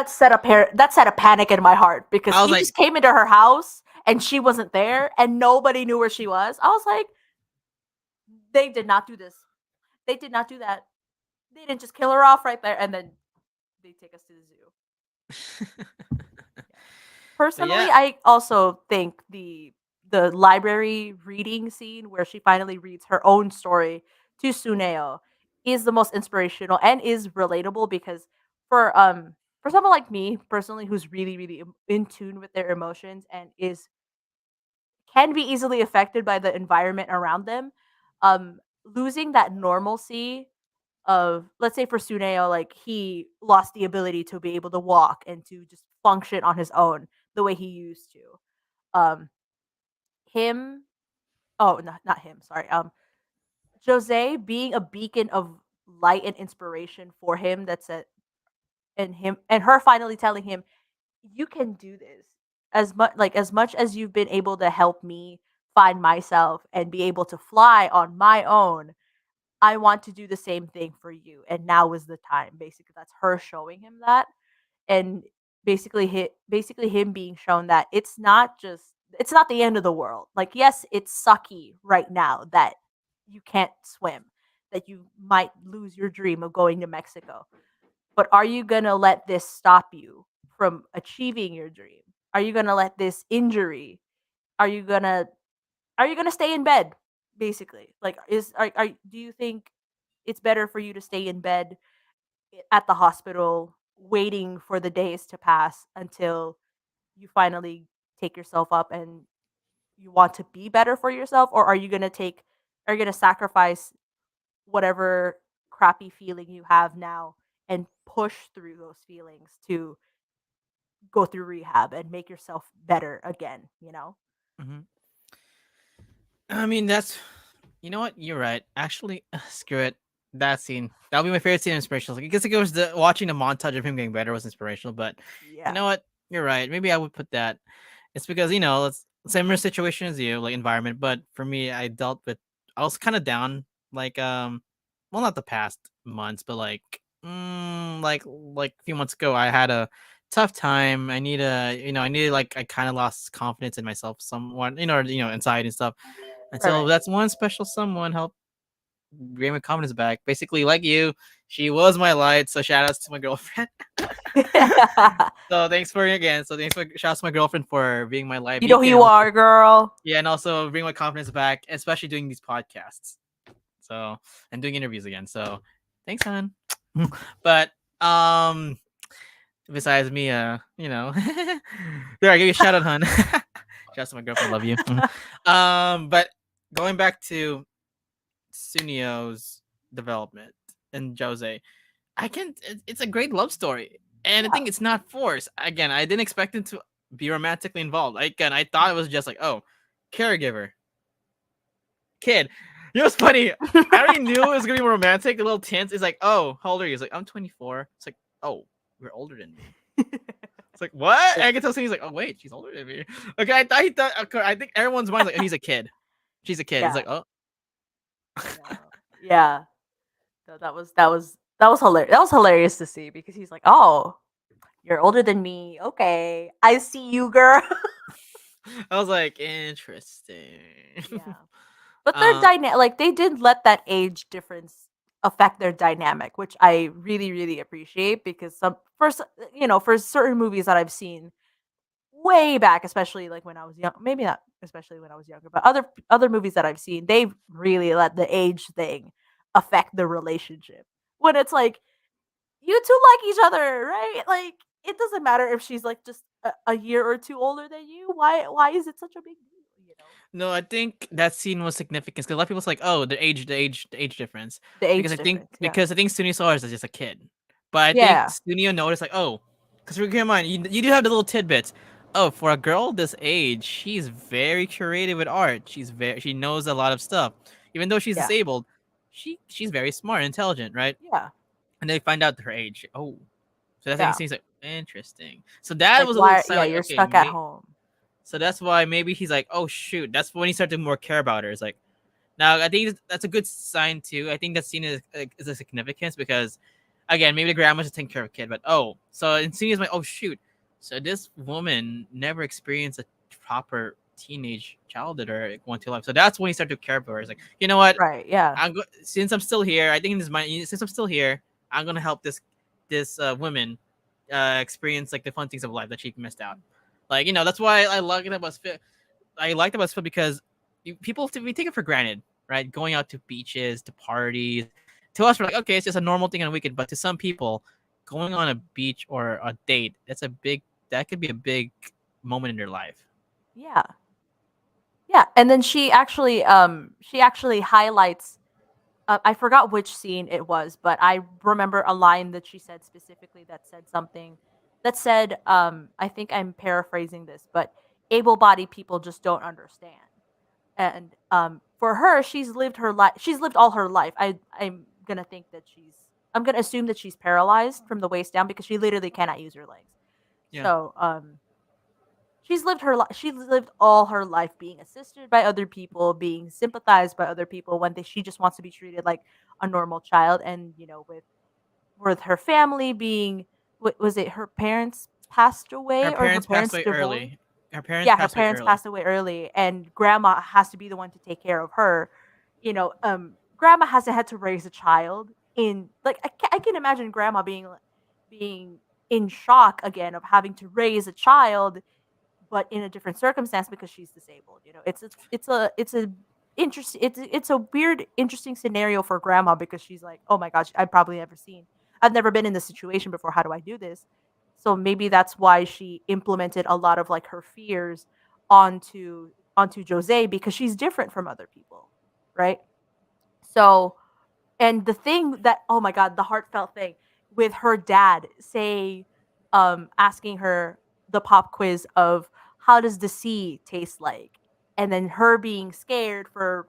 set a that set a panic in my heart because I was he like, just came into her house and she wasn't there and nobody knew where she was. I was like, they did not do this. They did not do that. They didn't just kill her off right there and then they take us to the zoo. Yeah. but Personally, yeah. I also think the library reading scene where she finally reads her own story to Suneo is the most inspirational and is relatable because for someone like me personally who's really in tune with their emotions and is can be easily affected by the environment around them, losing that normalcy of, let's say for Suneo, like he lost the ability to be able to walk and to just function on his own the way he used to. Um, him, oh, not him, sorry. Jose being a beacon of light and inspiration for him. That's it, and him and her finally telling him, "You can do this." As much as you've been able to help me find myself and be able to fly on my own, I want to do the same thing for you. And now is the time. Basically, that's her showing him that, and basically him being shown that it's not the end of the world. Like, yes, it's sucky right now that you can't swim, that you might lose your dream of going to Mexico. But are you gonna let this stop you from achieving your dream? Are you gonna let this injury? Are you gonna stay in bed? Basically, like, do you think it's better for you to stay in bed at the hospital waiting for the days to pass until you finally take yourself up and you want to be better for yourself, or are you going to sacrifice whatever crappy feeling you have now and push through those feelings to go through rehab and make yourself better again, you know? Mhm. I mean, that's you know what? You're right. Actually, screw it. That scene. That'll be my favorite scene inspirational. Like, I guess it goes the watching the montage of him getting better was inspirational, but you Yeah. know what? You're right. Maybe I would put that. It's because, it's similar situation as you, like environment, but for me, I was kind of down, like, well, not the past months, but like a few months ago, I had a tough time. I kind of lost confidence in myself somewhat, anxiety and stuff Right, until right. that's one special someone helped bring my confidence back. Basically, like you, she was my light. So shout outs to my girlfriend. So thanks for again. So thanks for shouts to my girlfriend for being my life You know who beacon, and you also are, girl. yeah, and also bring my confidence back, especially doing these podcasts. So and doing interviews again. So thanks, hon. But besides me, there I give you a shout out, hon. Shouts to my girlfriend, love you. But going back to Sunio's development and Jose, it's a great love story, and I Yeah. think it's not forced. Again, I didn't expect him to be romantically involved. Again, I thought it was just like, oh, caregiver, kid. You know what's funny? I already knew it was gonna be romantic. The little tints. It's like, oh, how old are you? He's like, I'm 24. It's like, oh, you're older than me. It's like, what? And I can tell he's like, oh wait, she's older than me. Okay, I thought he thought. Okay, I think everyone's mind's like, oh, he's a kid. She's a kid. It's Yeah. like, oh, No. Yeah. No, that was hilarious. That was hilarious to see because he's like, "Oh, you're older than me. Okay, I see you, girl." I was like, interesting. Yeah. But their uh, dynamic, like they did let that age difference affect their dynamic, which I really, really appreciate because for certain movies that I've seen way back, especially like when I was young, maybe not especially when I was younger, but other movies that I've seen, they've really let the age thing affect the relationship. When it's like you two like each other, right? Like it doesn't matter if she's like just a year or two older than you. Why is it such a big deal? No, I think that scene was significant because a lot of people's like, oh, the age difference. The Because age difference. Yeah. I think Sunio saw her as just a kid, but I think Yeah. Sunio noticed like, oh, because keep in mind, you do have the little tidbits. Oh, for a girl this age, she's very creative with art. She knows a lot of stuff. Even though she's Yeah. disabled, she's very smart and intelligent, right? Yeah. And they find out her age. Oh, so that's like it Yeah. seems like interesting. So that Like was a little why? sign Yeah, like, you're okay, stuck at home. so that's why maybe he's like, oh shoot. That's when he started to more care about her. It's like now I think that's a good sign too. I think that scene is a significance because again, maybe the grandma's just taking care of a kid, but oh, so in scene is like, oh shoot. So this woman never experienced a proper teenage childhood or going to life. So that's when he started to care for her. It's like, you know what? Right. Yeah. Since I'm still here, I think in this mind, since I'm still here, I'm gonna help this woman experience like the fun things of life that she missed out. Like that's why I like it about Spit. I liked about Spit because we take it for granted, right? Going out to beaches, to parties. To us, we're like, okay, it's just a normal thing on a weekend. But to some people, going on a beach or a date, that could be a big moment in their life. Yeah. Yeah. And then she actually highlights. I forgot which scene it was, but I remember a line that she said specifically that said something that said, I think I'm paraphrasing this, but able-bodied people just don't understand. And for her, she's lived her life. She's lived all her life. I'm gonna assume that she's paralyzed from the waist down because she literally cannot use her legs. Yeah, So she's lived all her life being assisted by other people, being sympathized by other people when she just wants to be treated like a normal child. And with her family being, was it her parents passed her away or her parents passed parents away divorced? early. Her parents Yeah, her passed away parents early. passed away early, and grandma has to be the one to take care of her. Grandma hasn't had to raise a child in, like, I can imagine grandma being in shock again of having to raise a child, but in a different circumstance because she's disabled. It's a interesting, it's a weird, interesting scenario for grandma because she's like, oh my gosh, I've never been in this situation before. How do I do this? So maybe that's why she implemented a lot of like her fears onto Jose because she's different from other people, right? So, and the thing that, oh my god, the heartfelt thing with her dad asking her the pop quiz of how does the sea taste like, and then her being scared for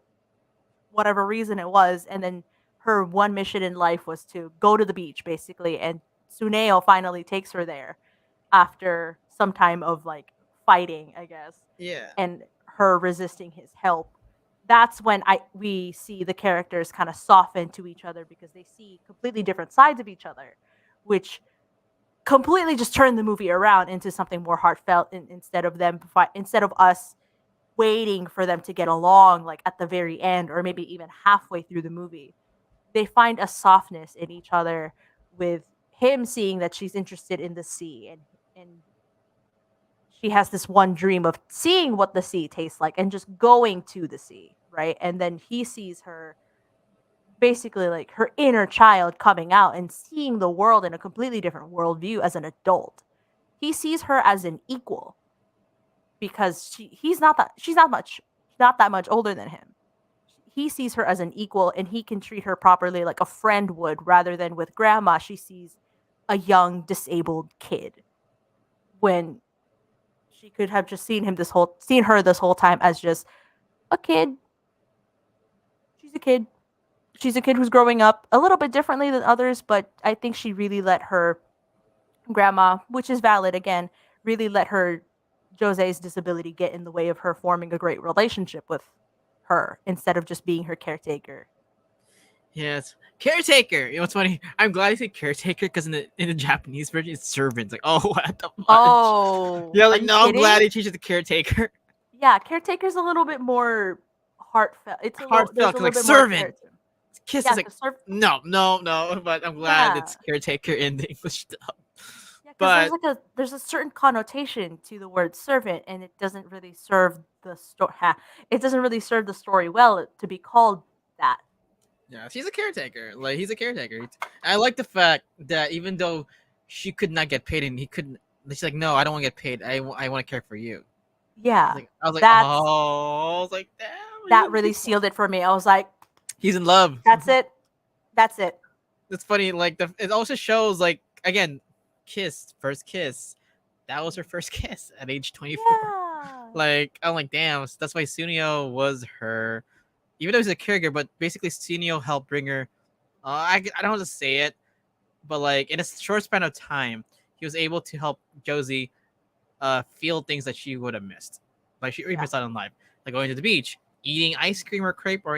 whatever reason it was, and then her one mission in life was to go to the beach basically, and Suneo finally takes her there after some time of like fighting, I guess, Yeah. and her resisting his help. That's when we see the characters kind of soften to each other because they see completely different sides of each other, which completely just turned the movie around into something more heartfelt, instead of us waiting for them to get along like at the very end or maybe even halfway through the movie. They find a softness in each other with him seeing that she's interested in the sea, and she has this one dream of seeing what the sea tastes like and just going to the sea, right? And then he sees her, basically like her inner child coming out and seeing the world in a completely different worldview as an adult. He sees her as an equal because she's not that much older than him. He sees her as an equal and he can treat her properly like a friend would, rather than with grandma she sees a young disabled kid, when she could have just seen her this whole time as just a kid. She's a kid. She's a kid who's growing up a little bit differently than others, but I think she really let her grandma, which is valid again, really let her Jose's disability get in the way of her forming a great relationship with her instead of just being her caretaker. Yes, caretaker. You know what's funny? I'm glad you said caretaker because in the Japanese version it's servants. Like, oh, what the fudge? Oh, Yeah, are like you no, I'm glad kidding? they changed it to caretaker. Yeah, caretaker's a little bit more heartfelt. It's a little Heartfelt, there's a cause little like bit more servant. character. Kiss Yeah, is like because serv no, no, no. But I'm glad yeah. it's caretaker in the English dub. Yeah, because But there's a certain connotation to the word servant, and it doesn't really serve the story. It doesn't really serve the story well to be called that. yeah, she's a caretaker. Like he's a caretaker. I like the fact that even though she could not get paid and he couldn't, she's like, no, I don't want to get paid. I want to care for you. Yeah, I was like, that's oh, I was like, that damn, really sealed it for me. I was like, he's in love. that's it, that's it. It's funny. Like it also shows like again, first kiss. That was her first kiss at age 24. Yeah, Like I'm like, damn. That's why Sunio was her, even though he's a caregiver. But basically, Sunio helped bring her. I don't want to say it, but like in a short span of time, he was able to help Josie feel things that she would have missed, like she yeah. missed out on life, like going to the beach, eating ice cream or crepe, or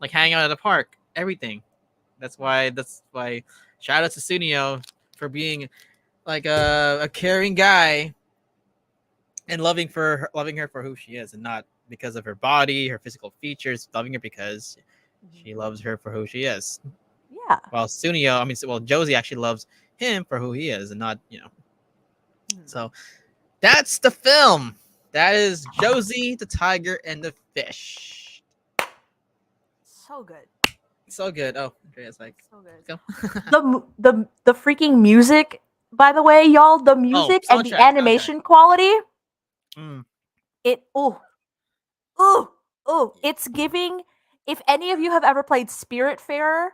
like hanging out at a park, everything. That's why shout out to Sunio for being like a caring guy and loving her for who she is, and not because of her body, her physical features, loving her because Mhm. she loves her for who she is. Yeah. While Josie actually loves him for who he is, and not. Mhm. So that's the film. That is Josie, the Tiger, and the Fish. So good. So good. Oh, Andrea's like, It's so good. let's go. The freaking music, by the way, y'all, the Oh, music and the soundtrack. animation quality, Mm. it oh, oh, it's giving. If any of you have ever played Spiritfarer,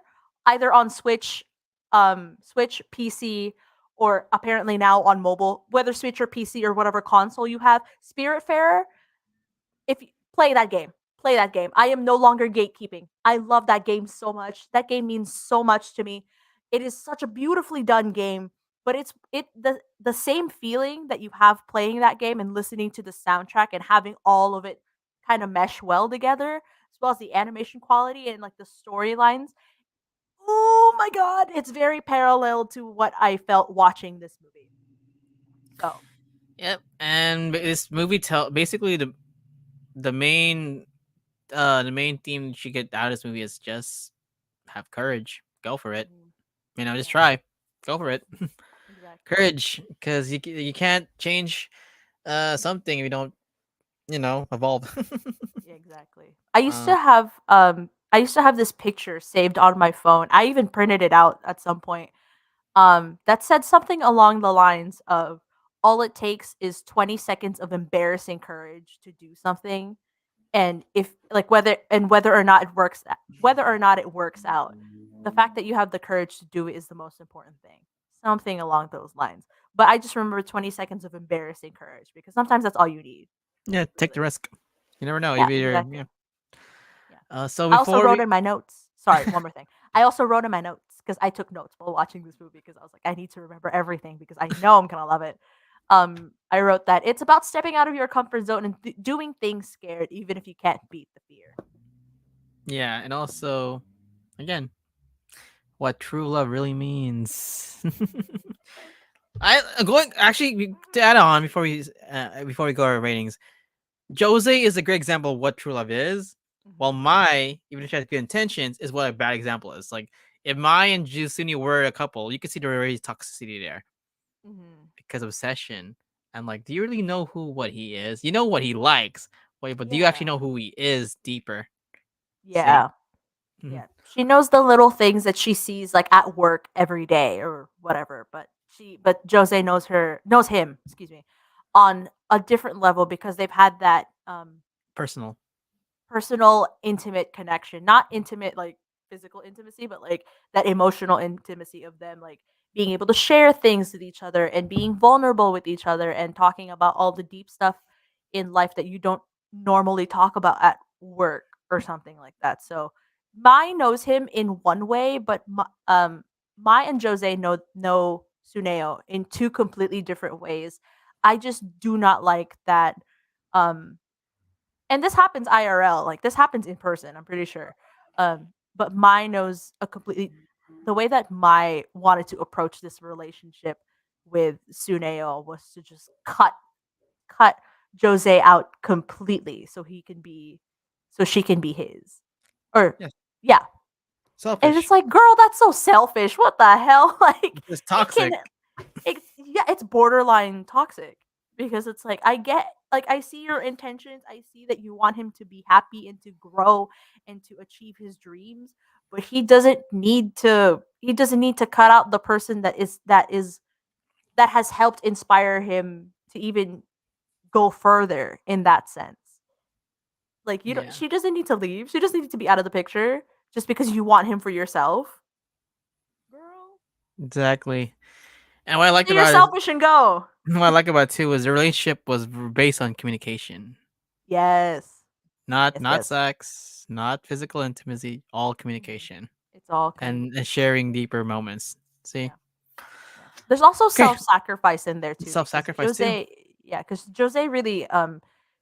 either on Switch, PC, or apparently now on mobile, whether Switch or PC or whatever console you have, Spiritfarer, if you play that game, play that game. I am no longer gatekeeping. I love that game so much. That game means so much to me. It is such a beautifully done game, but the same feeling that you have playing that game and listening to the soundtrack and having all of it kind of mesh well together, as well as the animation quality and like the storylines. Oh my god, it's very parallel to what I felt watching this movie. So, Yep. And this movie basically the main theme you should get out of this movie is just have courage. Go for it. mhm, Just yeah, try. Go for it. exactly. Courage, because you can't change something if you don't evolve. Yeah, exactly. uh, I used to have this picture saved on my phone. I even printed it out at some point. That said something along the lines of all it takes is 20 seconds of embarrassing courage to do something, and if like whether or not it works out, the fact that you have the courage to do it is the most important thing. Something along those lines. But I just remember 20 seconds of embarrassing courage because sometimes that's all you need. yeah, take the Really. risk. You never know. Yeah, Yeah. exactly. Yeah. So I also before wrote we in my notes. Sorry, one more thing. I also wrote in my notes because I took notes while watching this movie because I was like, I need to remember everything because I know I'm gonna love it. I wrote that it's about stepping out of your comfort zone and doing things scared, even if you can't beat the fear. Yeah, and also again, what true love really means. Going actually to add on before we go our ratings. Jose is a great example of what true love is, while Mhm. my, even if she has good intentions, is what a bad example is. Like if Mai and Jusuni were a couple, you could see the very toxicity there Mhm. because of obsession. And like, do you really know what he is? You know what he likes. Wait, but do you actually Yeah. know who he is deeper? See? Yeah. Mhm. Yeah. She knows the little things that she sees like at work every day or whatever, but Jose knows him, excuse me, on a different level because they've had that Personal. personal intimate connection, not intimate like physical intimacy, but like that emotional intimacy of them like being able to share things with each other and being vulnerable with each other and talking about all the deep stuff in life that you don't normally talk about at work or something like that. So Mai knows him in one way, but Mai and Jose know Suneo in two completely different ways. I just do not like that um and this happens IRL, like this happens in person, I'm pretty sure. But Mai knows a completely the way that Mai wanted to approach this relationship with Suneo was to just cut Jose out completely so she can be his. Or Yes. yeah. And it's Selfish. like, girl, that's so selfish. What the hell? Like It's it can toxic. it's borderline toxic because it's like I see your intentions. I see that you want him to be happy and to grow and to achieve his dreams, but he doesn't need to cut out the person that has helped inspire him to even go further in that sense. Like you don't Yeah. she doesn't need to leave. She doesn't need to be out of the picture just because you want him for yourself. Girl, Exactly. And what I liked so you're about it, selfish and go. what I like about it too was the relationship was based on communication. Yes. Not Yes, not yes. sex, not physical intimacy, all Mhm. communication It's all and communication. sharing deeper moments. See? Yeah, yeah. There's also Okay. self-sacrifice in there too because Self-sacrifice too. Because Jose really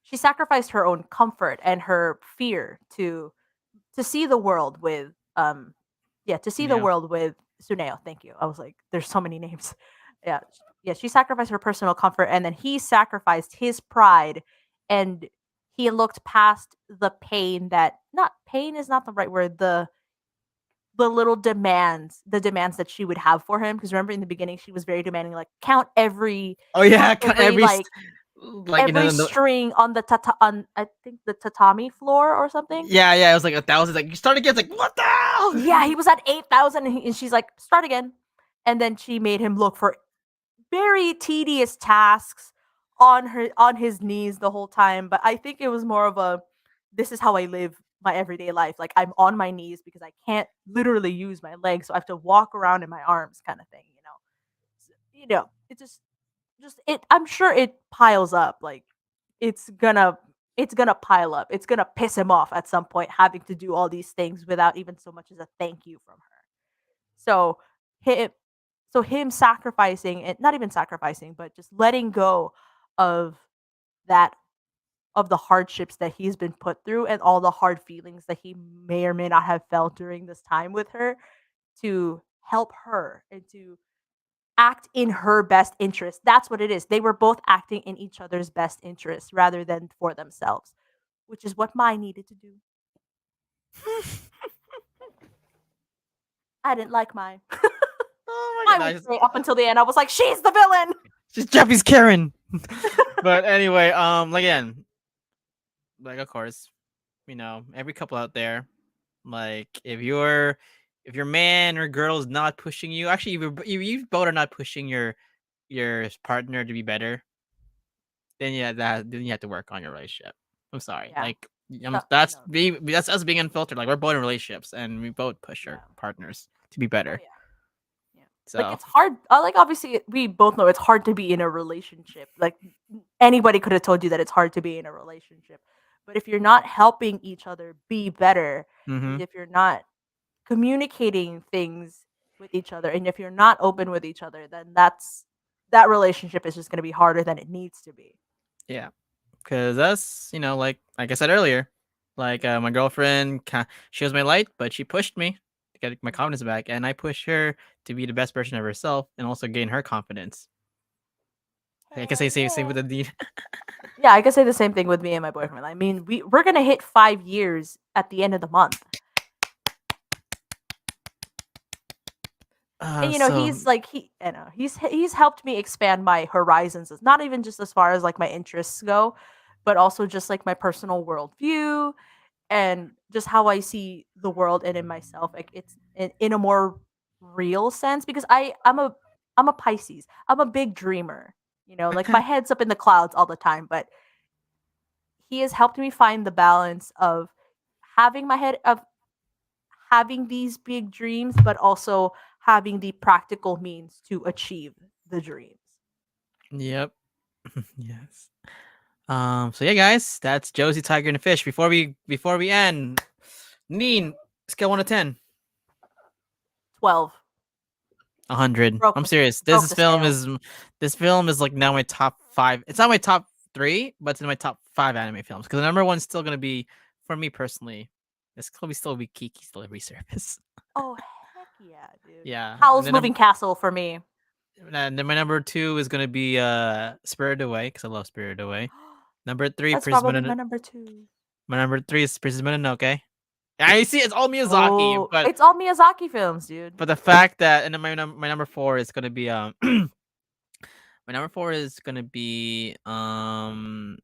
she sacrificed her own comfort and her fear to see the world with to see the Yeah. world with Suneo. Thank you. I was like, there's so many names. Yeah, yeah. She sacrificed her personal comfort, and then he sacrificed his pride, and he looked past the pain that not pain is not the right word. The little the demands that she would have for him. Because remember in the beginning, she was very demanding, like Oh yeah, count every like every string on on I think the tatami floor or something. yeah, yeah, it was like 1,000. Like you start again, it's like what the hell? Yeah, he was at 8,000 and she's like, "Start again." And then she made him look for very tedious tasks on his knees the whole time, but I think it was more of a this is how I live my everyday life. Like I'm on my knees because I can't literally use my legs, so I have to walk around in my arms kind of thing, you know. It just it I'm sure it piles up like it's gonna it's gonna pile up. It's gonna piss him off at some point having to do all these things without even so much as a thank you from her. So him him sacrificing and not even sacrificing, but just letting go of that of the hardships that he's been put through and all the hard feelings that he may or may not have felt during this time with her to help her and to act in her best interest. That's what it is. They were both acting in each other's best interest rather than for themselves, which is what Mai needed to do. I didn't like Mai. Oh my I god, was great up until the end. I was like, she's the villain. she's Japanese Karen. But anyway, again, like of course, every couple out there, like if your man or girl is not pushing you, actually, if you both are not pushing your partner to be better, then yeah, then you have to work on your relationship. I'm sorry, Yeah. like So, no. that's us being unfiltered. Like we're both in relationships, and we both push our Yeah. partners to be Oh better. yeah. Yeah. Like So it's hard. Like obviously we both know it's hard to be in a relationship. Like anybody could have told you that it's hard to be in a relationship. But if you're not helping each other be better, mm-hmm. and if you're not communicating things with each other, and if you're not open with each other, then that relationship is just going to be harder than it needs to be. Yeah, because us, like I said earlier, like my girlfriend, she was my light, but she pushed me to get my confidence back, and I pushed her to be the best version of herself and also gain her confidence. I can say Hell same with yeah. the deed. Yeah, I can say the same thing with me and my boyfriend. I mean, we're gonna hit 5 years at the end of the month. And So he's like he's helped me expand my horizons, not even just as far as like my interests go, but also just like my personal worldview and just how I see the world and in myself. Like it's in a more real sense because I'm a Pisces. I'm a big dreamer. Like my head's up in the clouds all the time, but he has helped me find the balance of having my head of having these big dreams, but also having the practical means to achieve the dreams. yep. Yes. So yeah, guys, that's Josie, Tiger, and the Fish. Before we end, Neen, scale 1 to 10. 12. 100. Broke I'm the serious. broke the scale. This film is like now my top 5. It's not my top 3, but it's in my top 5 anime films. Because the number one's still gonna be, for me personally, it's gonna still be Kiki's Delivery Service. Oh heck yeah, dude. Yeah, and Howl's then Moving Castle for me. my number 2 is gonna be Spirited Away because I love Spirited Away. Number 3, That's Princess probably my Mononoke. number 2. My number 3 is Princess Mononoke. I see it's all Miyazaki, Oh, it's all Miyazaki films, dude. but the fact that and then my number 4 is gonna be my number 4 is gonna be My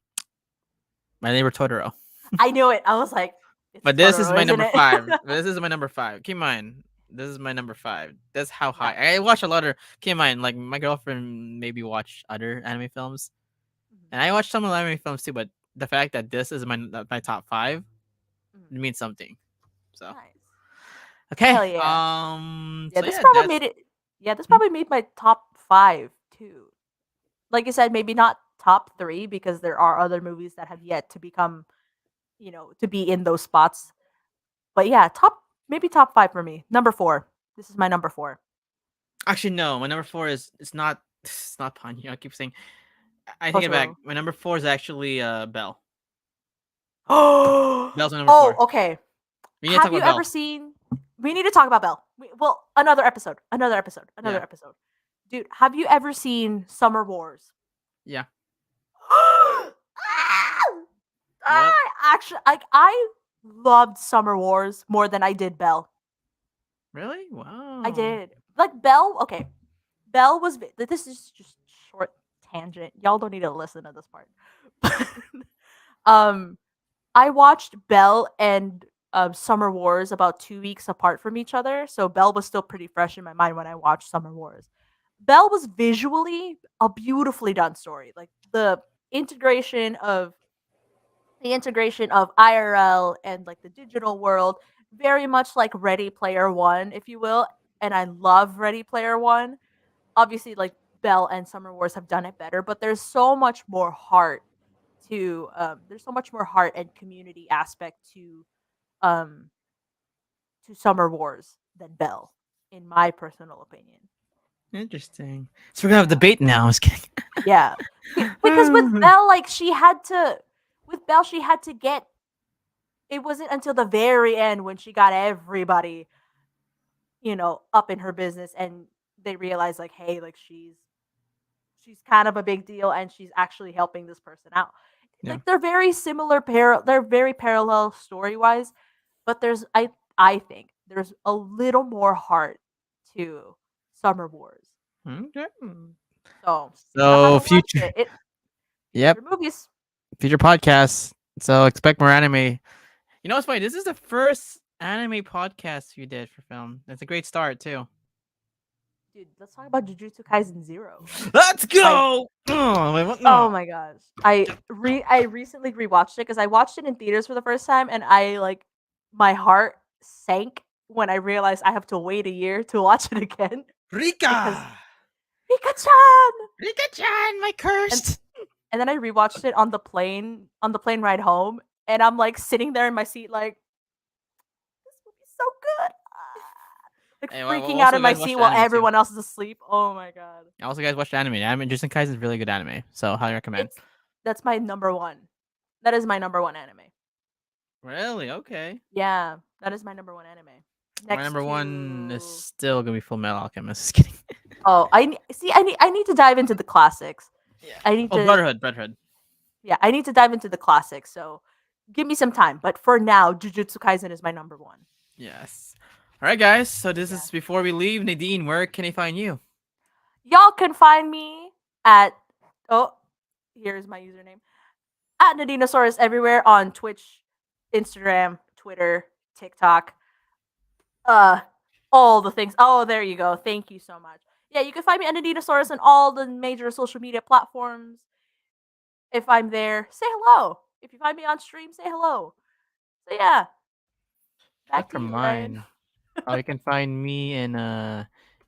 Neighbor Totoro. I knew it. I was like, it's But this is Totoro, my isn't number it? 5. This is my number 5. Keep in mind, this is my number 5. That's how high. Nice. I watch a lot of. Keep in mind, like my girlfriend maybe watch other anime films, Mhm, and I watch some anime films too. But the fact that this is my top 5, mhm. it means something. So Nice. okay. Hell yeah. Yeah, So this yeah, probably that's made it. Yeah, this hmm? probably made my top 5 too. Like I said, maybe not top 3 because there are other movies that have yet to become, to be in those spots. But yeah, maybe top 5 for me. Number 4. This is my number 4. Actually no. My number 4 is it's not. It's not Ponyo. I keep saying. I take it back. Totoro. My number 4 is actually Belle. Belle's my number Oh, 4. okay. We need to talk Have you about ever Belle. seen? We need to talk about Belle. Well, another episode. Another episode. Another Yeah. episode. Dude, have you ever seen Summer Wars? Yeah. Yep. Actually, like I loved Summer Wars more than I did Belle. Really? I Wow. did. Like Belle, okay. Belle was this is just short tangent. Y'all don't need to listen to this part. um I watched Belle and Summer Wars about 2 weeks apart from each other, so Belle was still pretty fresh in my mind when I watched Summer Wars. Belle was visually a beautifully done story. Like integration of the integration of IRL and like the digital world, very much like Ready Player One, if you will. And I love Ready Player One. Obviously, like Belle and Summer Wars have done it better, but there's so much more heart there's so much more heart and community aspect um to Summer Wars than Belle, in my personal opinion. Interesting. So we're gonna have a Yeah. debate now. I was kidding. Yeah. Because with Belle, like with Belle, she had to get, it wasn't until the very end when she got everybody, up in her business and they realized like, hey, like she's kind of a big deal and she's actually helping this person out. Yeah. Like they're very similar they're very parallel story-wise, but I think there's a little more heart to Summer Wars. Okay. So, you still So haven't watched future. it. Yep. Future movies. Future podcasts. So expect more anime. You know what's funny? This is the first anime podcast you did for film. That's a great start too. Dude, let's talk about Jujutsu Kaisen 0. Let's I go. Oh, wait, what? Oh No. my gosh. I recently rewatched it cuz I watched it in theaters for the first time and I like my heart sank when I realized I have to wait a year to watch it again because Rika. Rika-chan. Rika-chan, my And cursed. and then I rewatched it on the plane ride home and I'm like sitting there in my seat like this movie's so good. Like Hey, freaking out also in my guys watch seat the while anime too. everyone else is asleep. Oh my god. Also guys watch the anime. Anime Justin Kaisen is really good anime. So highly recommend. That's my number 1. That is my number 1 anime. Really? Okay. Yeah, that is my number 1 anime. My Next number 1 is to still gonna be Full Metal Alchemist. Just kidding. Oh, I need to dive into the classics. Yeah. I need Oh, to Brotherhood. Yeah, I need to dive into the classics. So give me some time. But for now, Jujutsu Kaisen is my number 1. Yes. All right, guys. So this Yeah. is before we leave. Nadine, where can I find you? Y'all can find me at here's my username at Nadinosaurus everywhere on Twitch, Instagram, Twitter, TikTok, all the things. Oh, there you go. Thank you so much. Yeah, you can find me at Nadinosaurus on all the major social media platforms. If I'm there, say hello. If you find me on stream, say hello. So yeah, back Look to for you, Ryan. mine. You can find me in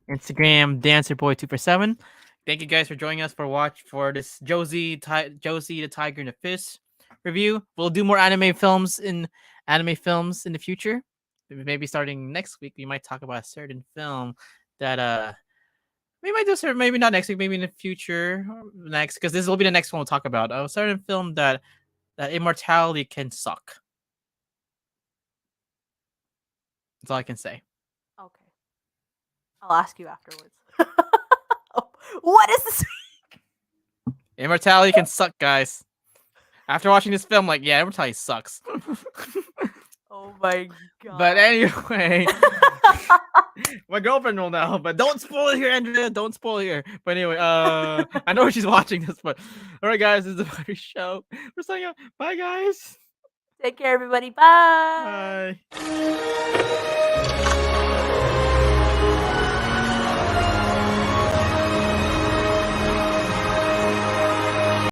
Instagram dancerboy247. Thank you guys for joining us for this Josee the Tiger and the Fist review. We'll do more anime films in the future. Maybe starting next week, we might talk about a certain film that we might do certain, maybe not next week, maybe in the future next, because this will be the next one we'll talk about. A certain film that immortality can suck. That's all I can say. Okay. I'll ask you afterwards. What is this? Immortality can suck, guys. After watching this film, like, yeah, immortality sucks. Oh my god. But anyway, my girlfriend will know. But don't spoil it here, Andrea. Don't spoil it here. But anyway, I know she's watching this. But all right, guys, this is the Buttery Show. We're signing out. Bye, guys. Take care, everybody. Bye. Bye.